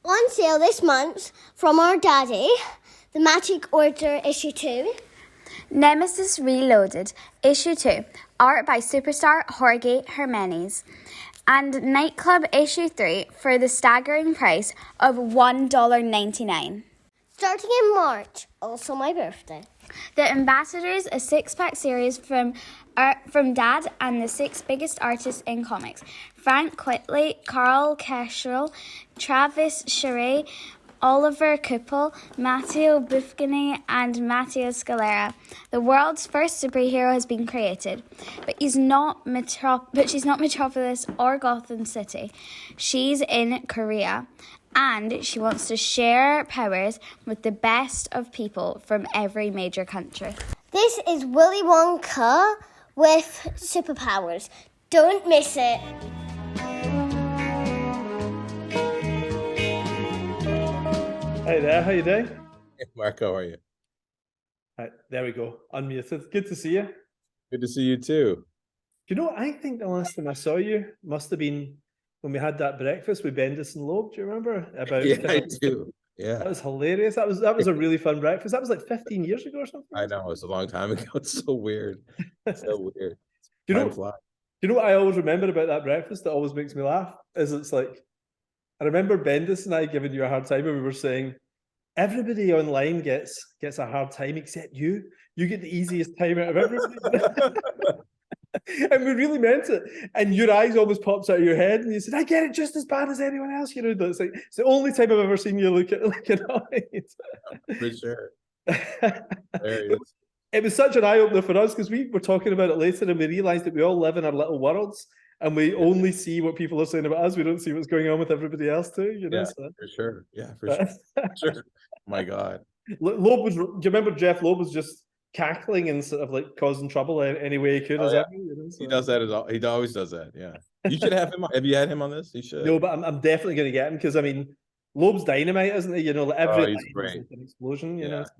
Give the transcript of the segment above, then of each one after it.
On sale this month from our daddy, The Magic Order Issue 2. Nemesis Reloaded, Issue 2, art by superstar Jorge Jimenez. And Nightclub Issue 3 for the staggering price of $1.99. Starting in March, also my birthday. The Ambassadors, a 6-pack series from Dad and the 6 biggest artists in comics. Frank Quitely, Carl Keshrell, Travis Charest, Oliver Couple, Matteo Buffoni, and Matteo Scalera. The world's first superhero has been created, but she's not Metropolis or Gotham City. She's in Korea, and she wants to share powers with the best of people from every major country. This is Willy Wonka with superpowers. Don't miss it. Hi there, how you doing? Hey, Marco, how are you? Right, there we go, unmuted. Good to see you. Good to see you too. I think the last time I saw you must have been when we had that breakfast with Bendis and Loeb. Do you remember? Yeah, I do. Yeah. That was hilarious. That was a really fun breakfast. That was like 15 years ago or something. I know, it was a long time ago. It's so weird. So weird. Do you know what I always remember about that breakfast that always makes me laugh? Is it's like, I remember Bendis and I giving you a hard time when we were saying, everybody online gets a hard time except you. You get the easiest time out of everybody. And we really meant it. And your eyes almost pops out of your head and you said, I get it just as bad as anyone else. It's like, it's the only time I've ever seen you look annoyed. For sure. It was such an eye-opener for us because we were talking about it later and we realised that we all live in our little worlds and we only see what people are saying about us. We don't see what's going on with everybody else too. Yeah, so. For sure. Yeah, for sure. My God. Loeb was. Do you remember Jeff Loeb was just cackling and sort of like causing trouble any way he could? So. He does that he always does that. Yeah. You should have him. Have you had him on this? You should. No, but I'm definitely going to get him because Loeb's dynamite, isn't he? Like every he's great. Like an explosion. It's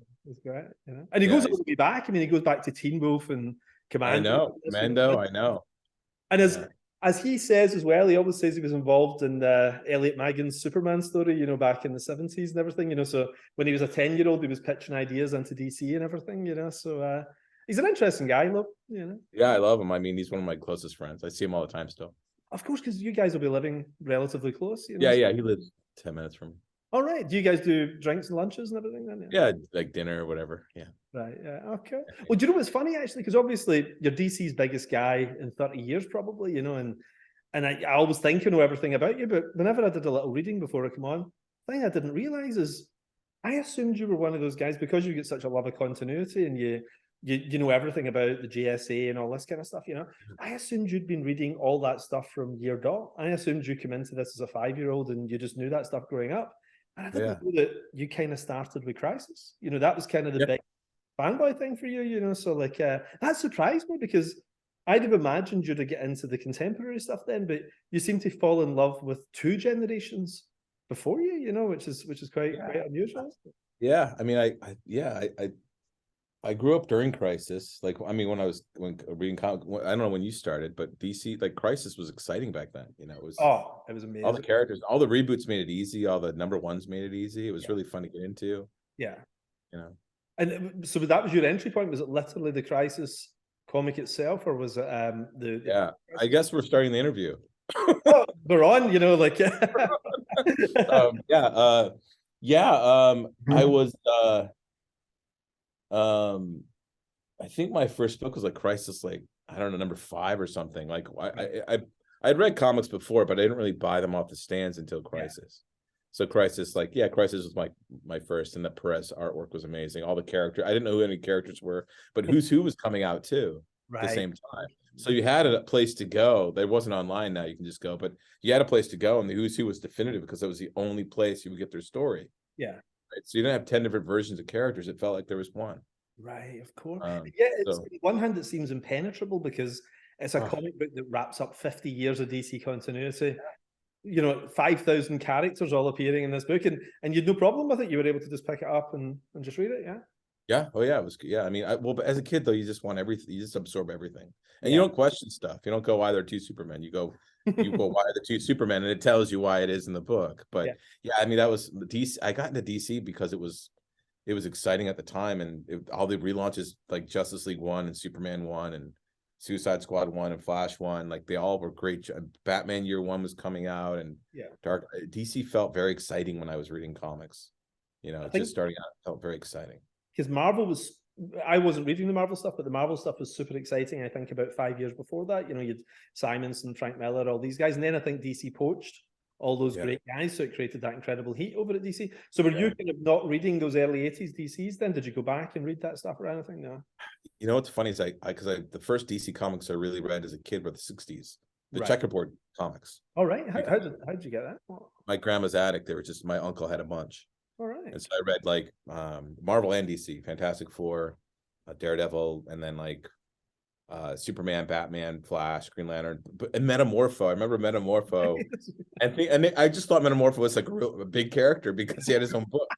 great. And he goes all the way back. He goes back to Teen Wolf and Commando. I know, Commando. I know. And as he says as well, he always says he was involved in Elliot Magan's Superman story, back in the 70s and everything, so when he was a 10-year-old, he was pitching ideas into DC and everything, so he's an interesting guy, look, Yeah, I love him. He's one of my closest friends. I see him all the time still. Of course, because you guys will be living relatively close. Yeah, he lives 10 minutes from me. All right. Do you guys do drinks and lunches and everything then? Yeah, like dinner or whatever. Yeah. Right. Yeah. Okay. Well, do you know what's funny actually? Because obviously you're DC's biggest guy in 30 years, probably. And I always think you know everything about you, but whenever I did a little reading before I come on, the thing I didn't realize is I assumed you were one of those guys because you get such a love of continuity and you know everything about the GSA and all this kind of stuff. I assumed you'd been reading all that stuff from year dot. I assumed you came into this as a 5-year-old and you just knew that stuff growing up. And I didn't know that you kind of started with Crisis. That was kind of the big fanboy thing for you, so like that surprised me because I'd have imagined you to get into the contemporary stuff then, but you seem to fall in love with 2 generations before you, which is quite unusual. Yeah, I grew up during Crisis. Like, when reading comic, I don't know when you started, but DC, like Crisis was exciting back then. It was amazing. All the characters, all the reboots made it easy. All the number ones made it easy. It was really fun to get into. Yeah. And so that was your entry point. Was it literally the Crisis comic itself, or was it the? Yeah, I guess we're starting the interview. We're on. Like. I was. I think my first book was like Crisis, like I don't know, number 5 or something. Like I'd read comics before, but I didn't really buy them off the stands until Crisis. So Crisis, Crisis was my first, and the Perez artwork was amazing. All the characters, I didn't know who any characters were, but Who's Who was coming out too at the same time. So you had a place to go. There wasn't online now; you can just go, but you had a place to go, and the Who's Who was definitive because that was the only place you would get their story. Yeah. Right. So you didn't have 10 different versions of characters. It felt like there was one. Right, of course. It's on one hand, it seems impenetrable because it's a comic book that wraps up 50 years of DC continuity. 5,000 characters all appearing in this book, and you had no problem with it. You were able to just pick it up and just read it. Yeah. Oh yeah, it was. Yeah, but as a kid though, you just want everything. You just absorb everything, and you don't question stuff. You don't go, "Why there are 2 Supermen?" You go, you go, why are the two Superman? And it tells you why it is in the book. But yeah, I mean, that was DC. I got into DC because it was exciting at the time, and all the relaunches like Justice League 1 and Superman 1 and Suicide Squad 1 and Flash 1, like they all were great. Batman Year 1 was coming out, and DC felt very exciting when I was reading comics. You know, just starting out felt very exciting. Because I wasn't reading the Marvel stuff, but the Marvel stuff was super exciting. I think about 5 years before that, you know, you'd Simonson, Frank Miller, all these guys. And then I think DC poached all those great guys. So it created that incredible heat over at DC. So were you kind of not reading those early 80s DCs then? Did you go back and read that stuff or anything? No. You know, what's funny is because the first DC comics I really read as a kid were the 60s, the checkerboard comics. All right. How did you get that? My grandma's attic. They were just, my uncle had a bunch. All right. And so I read like Marvel and DC, Fantastic Four, Daredevil, and then like Superman, Batman, Flash, Green Lantern, and Metamorpho. I remember Metamorpho, and I just thought Metamorpho was like a big character because he had his own book.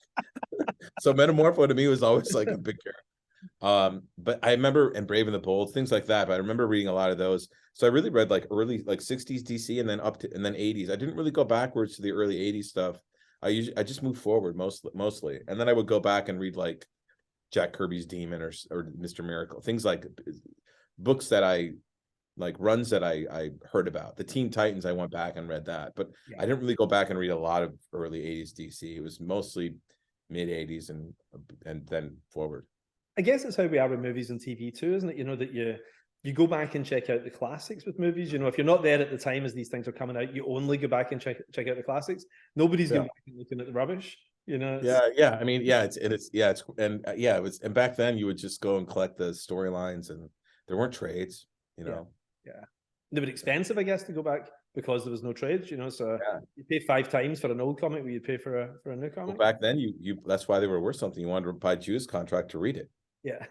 So Metamorpho to me was always like a big character. But I remember, and Brave and the Bold, things like that. But I remember reading a lot of those. So I really read like early like 60s DC and then and then 80s. I didn't really go backwards to the early 80s stuff. I just moved forward mostly, and then I would go back and read like Jack Kirby's Demon or Mr. Miracle, things like books that I like, runs that I heard about. The Teen Titans, I went back and read that, but I didn't really go back and read a lot of early 80s DC. It was mostly mid 80s and then forward. I guess it's how we are with movies and TV too, isn't it? You know, that you go back and check out the classics with movies. You know, if you're not there at the time as these things are coming out, you only go back and check out the classics. Nobody's going back and looking at the rubbish. You know. Yeah. I mean, and back then you would just go and collect the storylines, and there weren't trades. You know. Yeah. They were expensive, I guess, to go back because there was no trades. You know, so you pay 5 times for an old comic, where you pay for a new comic. Well, back then, you that's why they were worth something. You wanted to buy Jew's contract to read it. Yeah.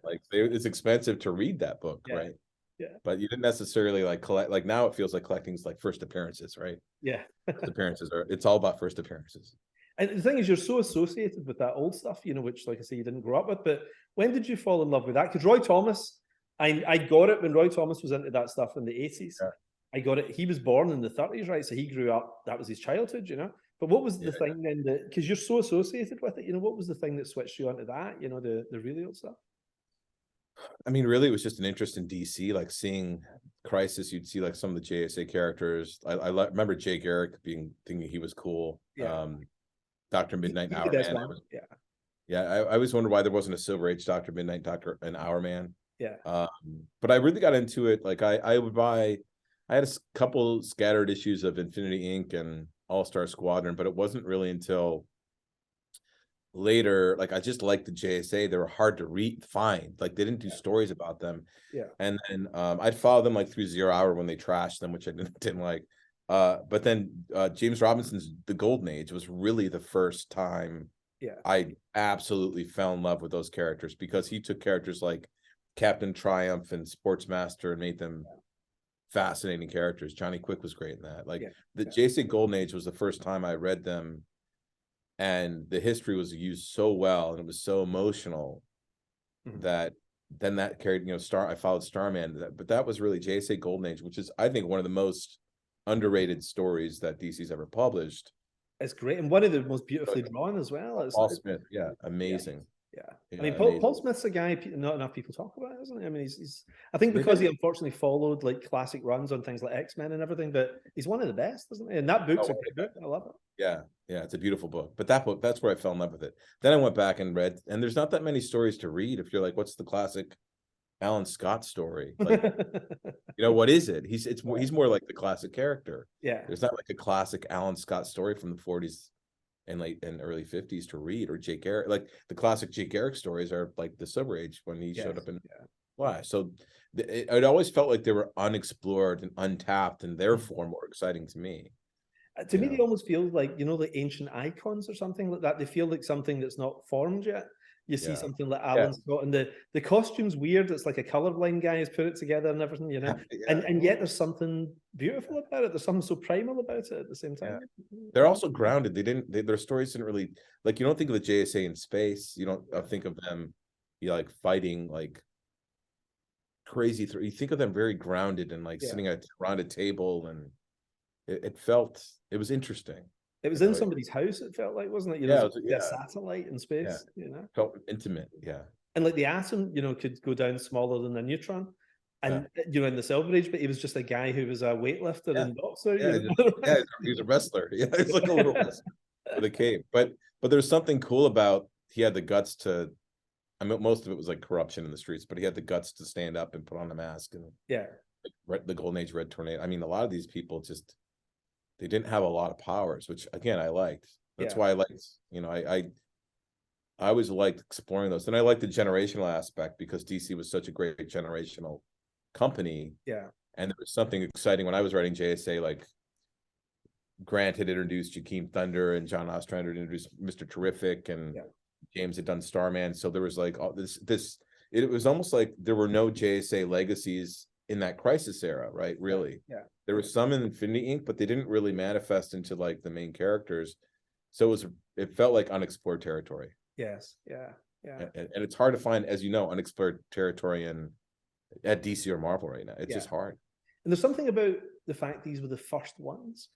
Like it's expensive to read that book, right? Yeah. But you didn't necessarily like collect. Like now, it feels like collecting's like first appearances, right? Yeah. It's all about first appearances. And the thing is, you're so associated with that old stuff, you know, which, like I say, you didn't grow up with. But when did you fall in love with that? Because Roy Thomas, I got it when Roy Thomas was into that stuff in the 80s. Yeah. I got it. He was born in the 30s, right? So he grew up. That was his childhood, you know. But what was the thing then that, because you're so associated with it, you know, what was the thing that switched you onto that, you know, the really old stuff? I mean, really, it was just an interest in DC, like seeing Crisis. You'd see like some of the JSA characters. I remember Jay Garrick thinking he was cool. Yeah. Dr. Midnight and Hour Man. I always wondered why there wasn't a Silver Age Dr. Midnight, and Hour Man. Yeah. But I really got into it. Like I had a couple scattered issues of Infinity Inc. and All-Star Squadron, but it wasn't really until later, like I just liked the JSA. They were hard to find. Like they didn't do stories about them. Yeah. And then I'd follow them like through Zero Hour when they trashed them, which I didn't like. But then James Robinson's The Golden Age was really the first time I absolutely fell in love with those characters, because he took characters like Captain Triumph and Sportsmaster and made them fascinating characters. Johnny Quick was great in that. Like the JSA Golden Age was the first time I read them, and the history was used so well and it was so emotional that then that carried, you know, I followed Starman, but that was really JSA Golden Age, which is, I think, one of the most underrated stories that DC's ever published. It's great, and one of the most beautifully drawn as well. Paul Smith, amazing. Yeah. I mean, Paul Smith's a guy not enough people talk about, isn't he? I mean, he's I think because he unfortunately followed like classic runs on things like X-Men and everything, but he's one of the best, isn't he? And that book's a great book. I love it. Yeah, it's a beautiful book. But that book, that's where I fell in love with it. Then I went back and read, and there's not that many stories to read if you're like, what's the classic Alan Scott story? Like, you know, what is it? He's more like the classic character. Yeah. There's not like a classic Alan Scott story from the 40s and late and early 50s to read, or Jake Garrick. Like the classic Jake Garrick stories are like the Silver Age when he showed up in why. So it always felt like they were unexplored and untapped, and therefore more exciting to me. To me, they almost feel like, you know, like ancient icons or something like that. They feel like something that's not formed yet. You see something like Alan Scott, and the costume's weird. It's like a colorblind guy has put it together and everything, you know. And yet there's something beautiful about it. There's something so primal about it at the same time. They're also grounded. Their stories didn't really, like, you don't think of the JSA in space. You don't think of them, you know, like fighting like crazy. You think of them very grounded and like sitting around a table and it was interesting. It was in somebody's house, it felt like, wasn't it? You know, it was a satellite in space, you know. Felt intimate, yeah. And like the atom, you know, could go down smaller than the neutron. And you know, in the Silver Age, but he was just a guy who was a weightlifter and boxer. He was a wrestler. Yeah, he's like a little wrestler with a cape. But there's something cool about he had the guts to. I mean, most of it was like corruption in the streets, but he had the guts to stand up and put on a mask and the Golden Age Red Tornado. I mean, a lot of these people just they didn't have a lot of powers, which again I liked. That's why I liked. You know, I always liked exploring those, and I liked the generational aspect because DC was such a great generational company. And there was something exciting when I was writing JSA, like Grant had introduced Jakeem Thunder and John Ostrander had introduced Mr. Terrific and James had done Starman. So there was like all this it was almost like there were no JSA legacies in that Crisis era, right? Really. There was some in Infinity Inc., but they didn't really manifest into like the main characters. So it felt like unexplored territory. And it's hard to find, as you know, unexplored territory at DC or Marvel right now. It's just hard. And there's something about the fact these were the first ones.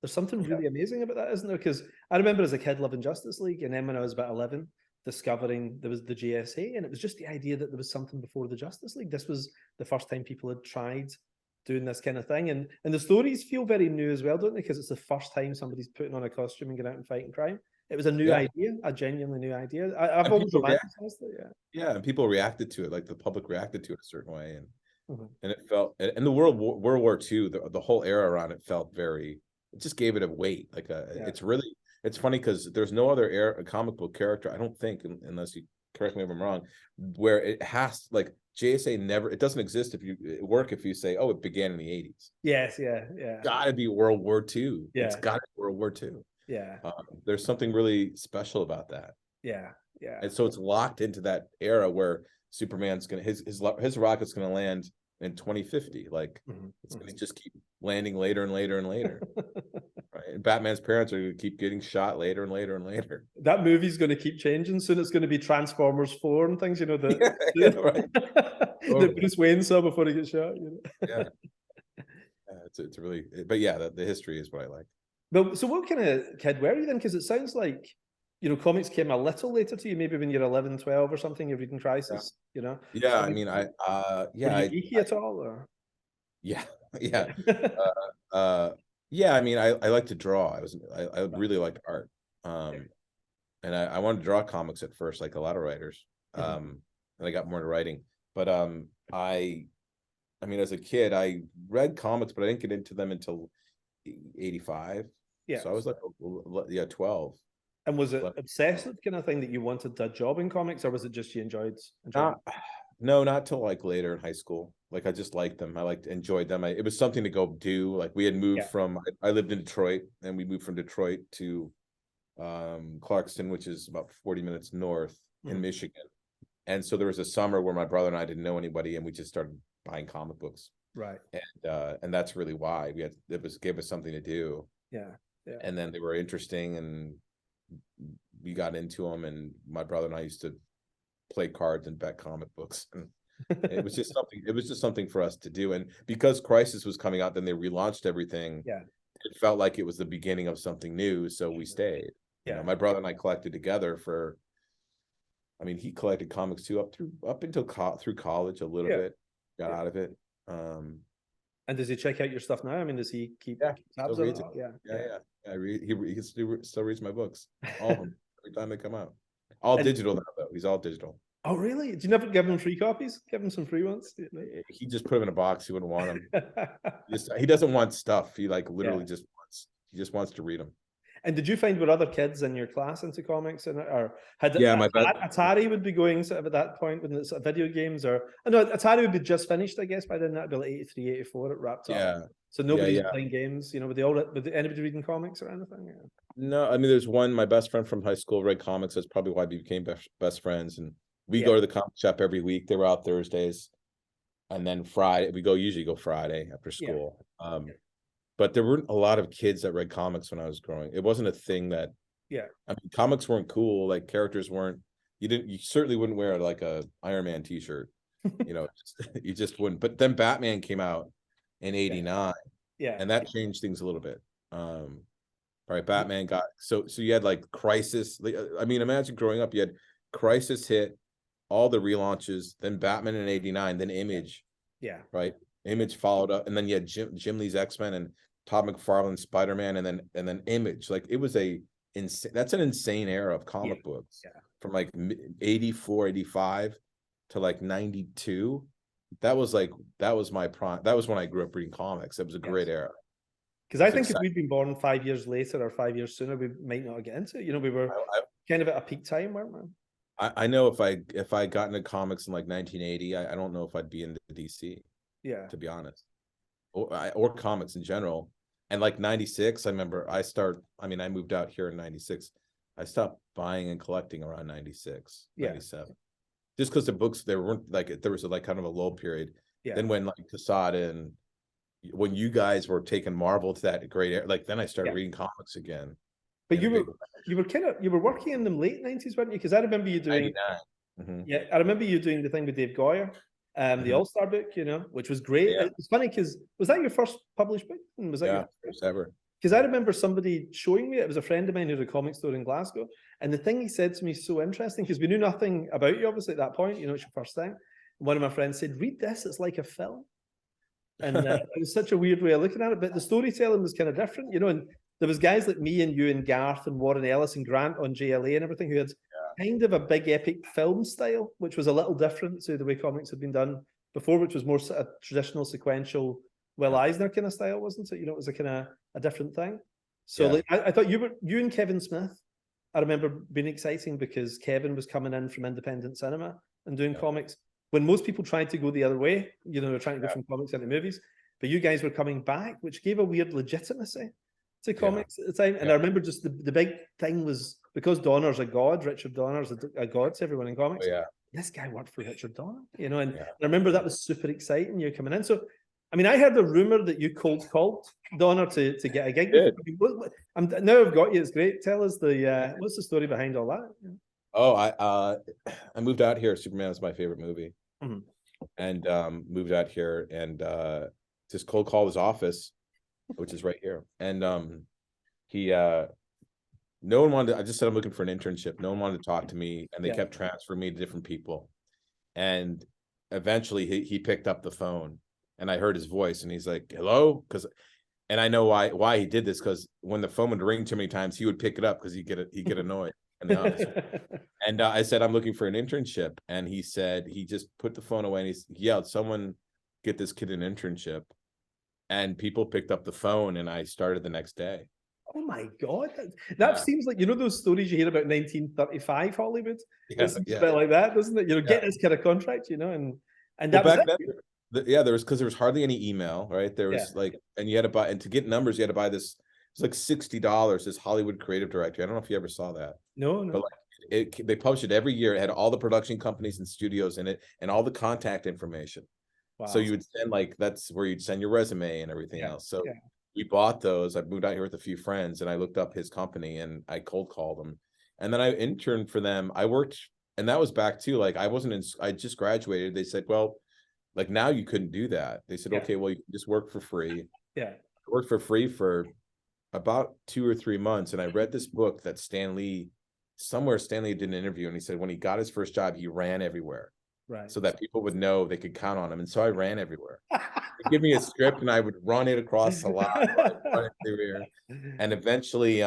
There's something really amazing about that, isn't there? Because I remember as a kid loving Justice League, and then when I was about 11, discovering there was the GSA, and it was just the idea that there was something before the Justice League. This was the first time people had tried doing this kind of thing, and the stories feel very new as well, don't they? Because it's the first time somebody's putting on a costume and going out and fighting crime. It was a new idea, a genuinely new idea. I've always romanticized it, and people reacted to it, like the public reacted to it a certain way, and it felt, and the World War II, the whole era around it felt very. It just gave it a weight, like it's funny because there's no other comic book character, I don't think, unless you correct me if I'm wrong, where it has like JSA never, it doesn't exist if you say, oh, it began in the 80s. Gotta be World War II. It's gotta be World War II. There's something really special about that. And so it's locked into that era where Superman's gonna his rocket's gonna land in 2050. Like it's gonna just keep landing later and later and later. Right? And Batman's parents are gonna keep getting shot later and later and later. That movie's gonna keep changing. Soon it's gonna be Transformers 4 and things, you know, that Bruce Wayne saw before he gets shot. You know? It's really, but the history is what I like. But so what kind of kid were you then? Because it sounds like, you know, comics came a little later to you, maybe when you're 11, 12 or something, you're reading Crisis, you know? I mean, were you geeky at all? Or? I mean, I like to draw. I really liked art. And I wanted to draw comics at first, like a lot of writers. And I got more into writing. But I mean, as a kid, I read comics, but I didn't get into them until 85. So I was like 12. And was it obsessive kind of thing that you wanted a job in comics, or was it just you enjoyed it? No, not till like later in high school. Like I just liked them. I enjoyed them. It was something to go do. Like we had moved from, I lived in Detroit, and we moved from Detroit to Clarkston, which is about 40 minutes north in Michigan. And so there was a summer where my brother and I didn't know anybody, and we just started buying comic books. Right. And that's really why gave us something to do. And then they were interesting, and we got into them, and my brother and I used to play cards and bet comic books, and it was just something for us to do. And because Crisis was coming out, then they relaunched everything. It felt like it was the beginning of something new, so we stayed. You know, my brother and I collected together he collected comics too up until through college a little bit, got out of it. And does he check out your stuff now? I mean, does he keep tabs on it? He still reads my books, all of them, every time they come out. All digital now, though. He's all digital. Oh, really? Did you never give him free copies? Give him some free ones? He just put them in a box. He wouldn't want them. He doesn't want stuff. He literally just wants to read them. And did you find were other kids in your class into comics, or had my Atari would be going sort of at that point when it's video games, or I know Atari would be just finished, I guess by then. That'd be like 83, 84. It wrapped up. So nobody's playing games. You know, were anybody reading comics or anything? No, I mean, there's one. My best friend from high school read comics. That's probably why we became best friends. And we go to the comic shop every week. They were out Thursdays, and then Friday usually go Friday after school. But there weren't a lot of kids that read comics when I was growing. It wasn't a thing that. I mean, comics weren't cool. Like characters weren't. You certainly wouldn't wear like a Iron Man T-shirt. You know, you just wouldn't. But then Batman came out in '89, Yeah. And that changed things a little bit. Right, Batman got so you had like Crisis. I mean, imagine growing up, you had Crisis hit, all the relaunches, then Batman in '89, then Image. Yeah. Right, Image followed up, and then you had Jim Lee's X-Men and Todd McFarlane's Spider-Man, and then Image. Like, it was that's an insane era of comic books. Yeah. From like 84, 85 to like 92. That was my prime. That was when I grew up reading comics. It was a great era. Because I think if we'd been born 5 years later or 5 years sooner, we might not get into it. You know, we were kind of at a peak time, weren't we? I know if I got into comics in like 1980, I don't know if I'd be into DC. Yeah. To be honest, or comics in general. And like 96, I remember I moved out here in 96. I stopped buying and collecting around 96, 97. Just because the books, there weren't like, there was like kind of a lull period. Yeah. Then when like Quesada and when you guys were taking Marvel to that great era, like then I started reading comics again. But you were working in the late 90s, weren't you? Because I remember you doing I remember you doing the thing with Dave Goyer, the All-Star book, you know, which was great. Yeah. It's funny because was that your first published book? Was that your first ever? Because I remember somebody showing me, it was a friend of mine who had a comic store in Glasgow, and the thing he said to me is so interesting because we knew nothing about you obviously at that point, you know, it's your first thing. One of my friends said, read this, it's like a film. And it was such a weird way of looking at it, but the storytelling was kind of different, you know, and there was guys like me and you and Garth and Warren Ellis and Grant on JLA and everything who had kind of a big epic film style, which was a little different to the way comics had been done before, which was more a traditional sequential Will Eisner kind of style, wasn't it? You know, it was a kind of a different thing. So like, I thought you and Kevin Smith, I remember being exciting because Kevin was coming in from independent cinema and doing comics when most people tried to go the other way, you know, they're trying to go from comics into movies, but you guys were coming back, which gave a weird legitimacy to comics at the time. And I remember just the big thing was because Donner's a god, Richard Donner's a god to everyone in comics. This guy worked for Richard Donner, you know, and I remember that was super exciting, you coming in. So, I mean, I heard the rumor that you cold called Donner to get a gig. Now I've got you. It's great. Tell us what's the story behind all that? Oh, I moved out here. Superman was my favorite movie, and moved out here and just cold called his office, which is right here. And he no one wanted. I just said I'm looking for an internship. No one wanted to talk to me, and they kept transferring me to different people. And eventually, he picked up the phone. And I heard his voice, and he's like, "Hello," and I know why he did this, because when the phone would ring too many times, he would pick it up because he'd get annoyed in the office. And I said, "I'm looking for an internship," and he said he just put the phone away and he yelled, "Someone get this kid an internship," and people picked up the phone, and I started the next day. Oh my God, that seems like, you know, those stories you hear about 1935 Hollywood. It's a bit like that, doesn't it? You know, get this kind of contract, you know, and that was back then. There was hardly any email, right? There was like, and you had to buy, and to get numbers, you had to buy this. It's like $60. This Hollywood creative directory. I don't know if you ever saw that. No. But like, they published it every year. It had all the production companies and studios in it, and all the contact information. Wow. So you would send that's where you'd send your resume and everything else. So we bought those. I moved out here with a few friends, and I looked up his company and I cold called them, and then I interned for them. I worked, and that was back too. Like I just graduated. They said, well, like now you couldn't do that. They said, okay, well, you can just work for free. I worked for free for about 2 or 3 months. And I read this book that Stan Lee did an interview, and he said when he got his first job, he ran everywhere. Right. So that people would know they could count on him. And so I ran everywhere. They'd give me a script and I would run it across the lot. And eventually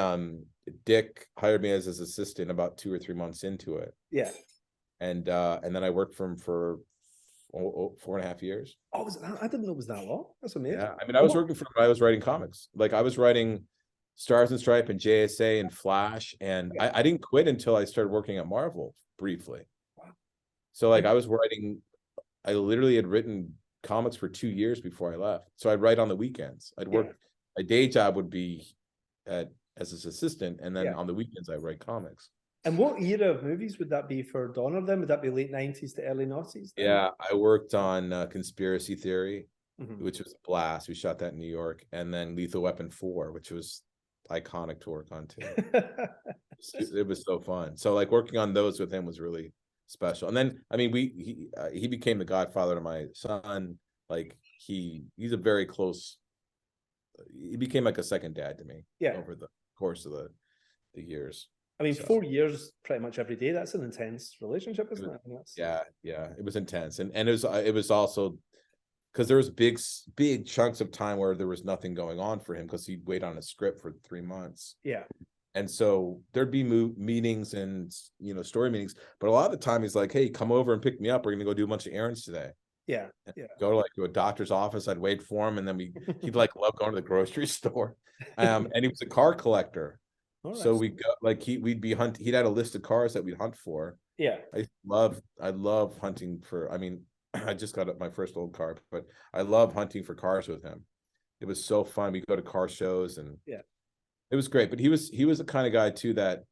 Dick hired me as his assistant about 2 or 3 months into it. Yeah. And then I worked for him for 4.5 years. Oh, I didn't know it was that long. That's amazing. Yeah, I mean, I was working for him. I was writing comics. Like I was writing Stars and Stripe and JSA and Flash, and I didn't quit until I started working at Marvel briefly. Wow. So like I was writing. I literally had written comics for 2 years before I left. So I'd write on the weekends. I'd work. My day job would be as his assistant, and then on the weekends I write comics. And what era of movies would that be for Donner then? Would that be late 90s to early 90s? Yeah, I worked on Conspiracy Theory, which was a blast. We shot that in New York. And then Lethal Weapon 4, which was iconic to work on too. It was so fun. So like working on those with him was really special. And then, I mean, he became the godfather to my son. Like he's a very close he became like a second dad to me. Yeah. Over the course of the years. I mean, So, 4 years pretty much every day. That's an intense relationship, isn't it? I mean, that's... yeah, it was intense, and it was also because there was big chunks of time where there was nothing going on for him because he'd wait on a script for 3 months. Yeah. And so there'd be meetings and, you know, story meetings, but a lot of the time he's like, hey, come over and pick me up. We're gonna go do a bunch of errands today. Yeah. And Yeah. go to like to a doctor's office. I'd wait for him, and then he'd like love going to the grocery store. And he was a car collector. All right. So we go like we'd be hunting. He'd had a list of cars that we'd hunt for. Yeah. I love hunting for. I mean, I just got my first old car, but I love hunting for cars with him. It was so fun. We go to car shows, and yeah, it was great. But he was the kind of guy too that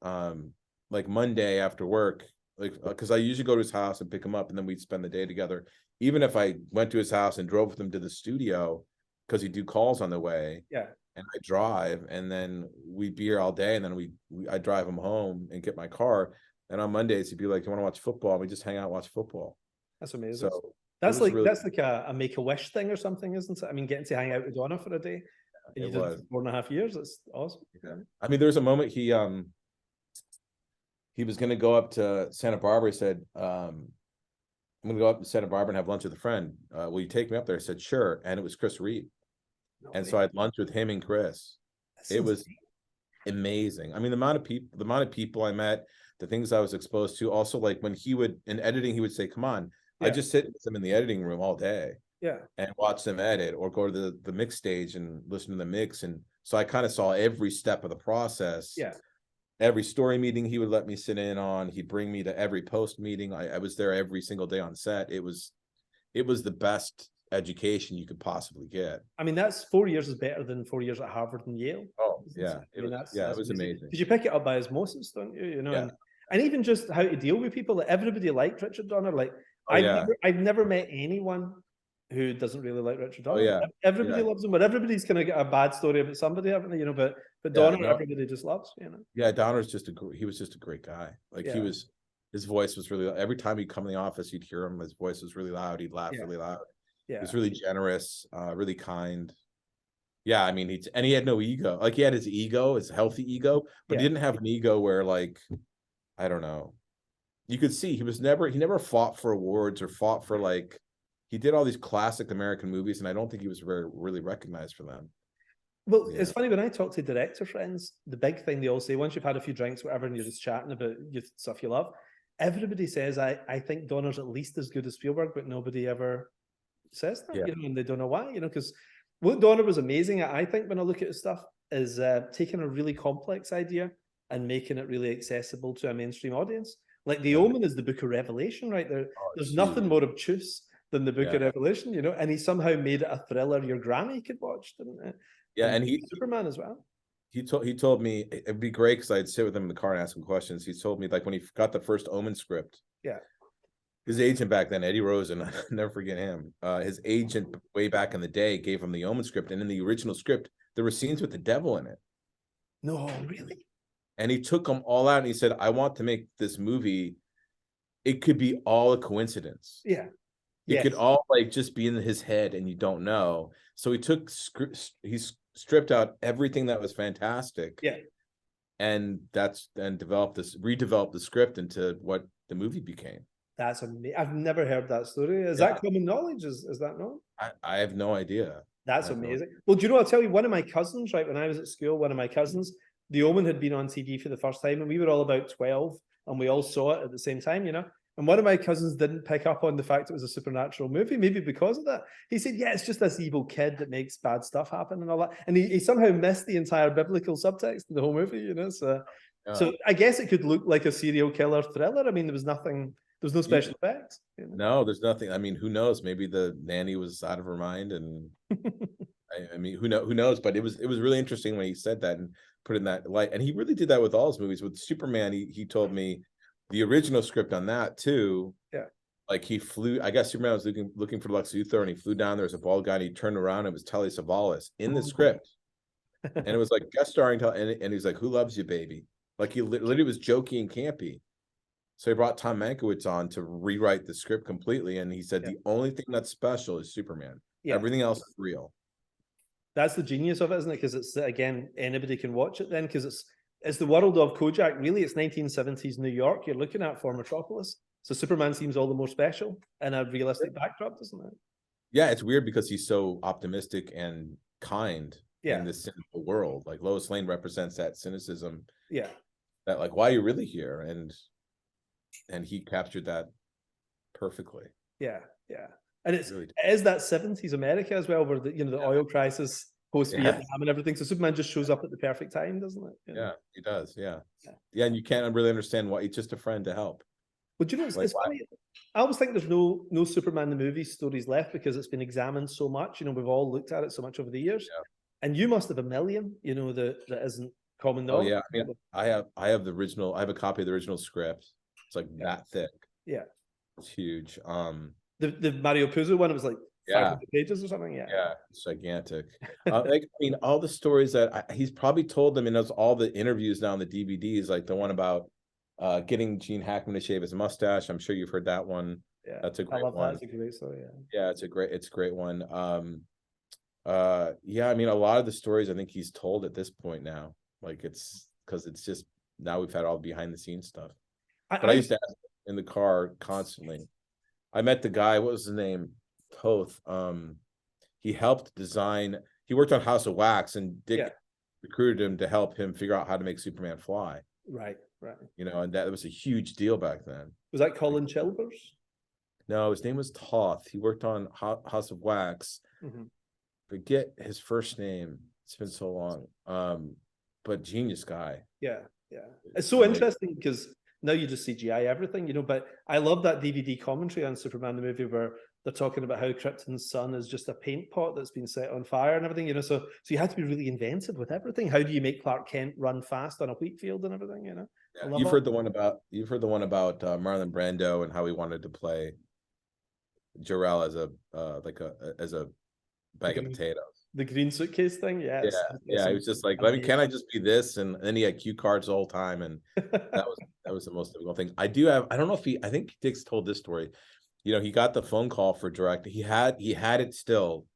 like Monday after work, like because I usually go to his house and pick him up, and then we'd spend the day together. Even if I went to his house and drove with him to the studio, because he'd do calls on the way. Yeah. And I drive, and then we'd be here all day, and then I drive him home and get my car. And on Mondays, he'd be like, "You want to watch football?" And we just hang out and watch football. That's amazing. So that's like really, that's like a Make-A-Wish thing or something, isn't it? I mean, getting to hang out with Donna for a day. And you did it for 4.5 years. That's awesome. Yeah. I mean, there's a moment he was going to go up to Santa Barbara. He said, "I'm going to go up to Santa Barbara and have lunch with a friend. Will you take me up there?" I said, "Sure." And it was Chris Reed. And so I had lunch with him and Chris. It was amazing. I mean, the amount of people I met, the things I was exposed to. Also, like when he would in editing, he would say, "Come on." Yeah. I just sit with them in the editing room all day. Yeah. And watch them edit, or go to the mix stage and listen to the mix. And so I kind of saw every step of the process. Yeah. Every story meeting he would let me sit in on. He'd bring me to every post meeting. I was there every single day on set. It was the best education you could possibly get. I mean, that's 4 years is better than 4 years at Harvard and Yale. Oh yeah, it was amazing. Because you pick it up by osmosis, don't you? You know, Yeah. and even just how to deal with people. Like everybody liked Richard Donner. Like I've never met anyone who doesn't really like Richard Donner. Oh yeah, everybody loves him, but everybody's gonna get a bad story about somebody, haven't they? You know, but Donner, everybody just loves. You know. Yeah, Donner's he was just a great guy. Like his voice was really. Every time he'd come in the office, you'd hear him. His voice was really loud. He'd laugh really loud. Yeah. He was really generous, really kind. Yeah, I mean, he had no ego. Like he had his ego, his healthy ego, but he didn't have an ego where, like, I don't know. You could see he never fought for awards or fought for, like, he did all these classic American movies, and I don't think he was really recognized for them. Well, it's funny when I talk to director friends, the big thing they all say, once you've had a few drinks, whatever, and you're just chatting about stuff you love, everybody says, I think Donner's at least as good as Spielberg, but nobody ever says that, you know, and they don't know why, you know, because what Donner was amazing at, I think, when I look at his stuff, is taking a really complex idea and making it really accessible to a mainstream audience. Like The Omen is the Book of Revelation, right? There's nothing more obtuse than the Book of Revelation, you know, and he somehow made it a thriller your granny could watch, didn't it? Yeah, and Superman as well. He told me it'd be great because I'd sit with him in the car and ask him questions. He told me, like, when he got the first Omen script, his agent back then, Eddie Rosen, I'll never forget him. His agent way back in the day gave him the Omen script, and in the original script, there were scenes with the devil in it. No, really? And he took them all out, and he said, "I want to make this movie. It could be all a coincidence. Yeah, it could all like just be in his head, and you don't know." So he stripped out everything that was fantastic. Yeah, and redeveloped the script into what the movie became. That's amazing. I've never heard that story. Is that common knowledge? Is that known? I have no idea. That's amazing. Well, do you know, I'll tell you, one of my cousins, right, when I was at school, one of my cousins, The Omen had been on TV for the first time, and we were all about 12, and we all saw it at the same time, you know? And one of my cousins didn't pick up on the fact it was a supernatural movie, maybe because of that. He said, yeah, it's just this evil kid that makes bad stuff happen and all that. And he somehow missed the entire biblical subtext of the whole movie, you know? So I guess it could look like a serial killer thriller. I mean, there was no special effects. You know? No, there's nothing. I mean, who knows? Maybe the nanny was out of her mind, and I mean, who knows? But it was really interesting when he said that and put it in that light. And he really did that with all his movies. With Superman, he told me the original script on that too. Yeah, like he flew. I guess Superman was looking for Lex Luthor, and he flew down. There was a bald guy, and he turned around. And it was Telly Savalas in the script, and it was like guest starring. And he's like, "Who loves you, baby?" Like he literally was jokey and campy. So he brought Tom Mankiewicz on to rewrite the script completely, and he said the only thing that's special is Superman. Everything else is real. That's the genius of it, isn't it? Because it's, again, anybody can watch it then, because it's the world of Kojak. Really, it's 1970s New York you're looking at for Metropolis. So Superman seems all the more special in a realistic backdrop, doesn't it? Yeah, it's weird because he's so optimistic and kind Yeah. in this cynical world. Like Lois Lane represents that cynicism. Yeah. That like, why are you really here? And he captured that perfectly. Yeah. Yeah. And it Really is that 70s America as well, where the oil crisis, post Vietnam and everything. So Superman just shows up at the perfect time, doesn't it? Yeah, he does. Yeah. And you can't really understand why. He's just a friend to help. But it's funny. I always think there's no Superman the movie stories left because it's been examined so much. We've all looked at it so much over the years. Yeah. And you must have a million, that isn't common knowledge. Oh yeah, I mean, I have the original. I have a copy of the original script. It's like that thick. Yeah, it's huge. The Mario Puzo one, it was like 500 pages or something. Yeah, it's gigantic. Like, I mean, all the stories that he's probably told them in all the interviews now on the DVDs, like the one about getting Gene Hackman to shave his mustache. I'm sure you've heard that one. Yeah, that's a great one. That. That's a great story. Yeah, it's a great one. Yeah, I mean, a lot of the stories I think he's told at this point now. Like, it's because it's just now we've had all behind the scenes stuff. But I used to ask in the car constantly. I met the guy, what was his name? Toth. He helped design, he worked on House of Wax, and Dick recruited him to help him figure out how to make Superman fly. Right. And that was a huge deal back then. Was that Colin Chilvers? No, his name was Toth. He worked on House of Wax. Mm-hmm. Forget his first name. It's been so long. But genius guy. Yeah. It's so interesting because now you just CGI everything, but I love that DVD commentary on Superman the movie where they're talking about how Krypton's sun is just a paint pot that's been set on fire and everything, so you had to be really inventive with everything. How do you make Clark Kent run fast on a wheat field and everything, Yeah, you've heard the one about Marlon Brando and how he wanted to play Jor-El as a bag of potatoes. The green suitcase thing, yeah. He was just like, can I just be this? And then he had cue cards the whole time, and that was the most difficult thing. I don't know if I think Dick's told this story. He got the phone call for direct. He had it still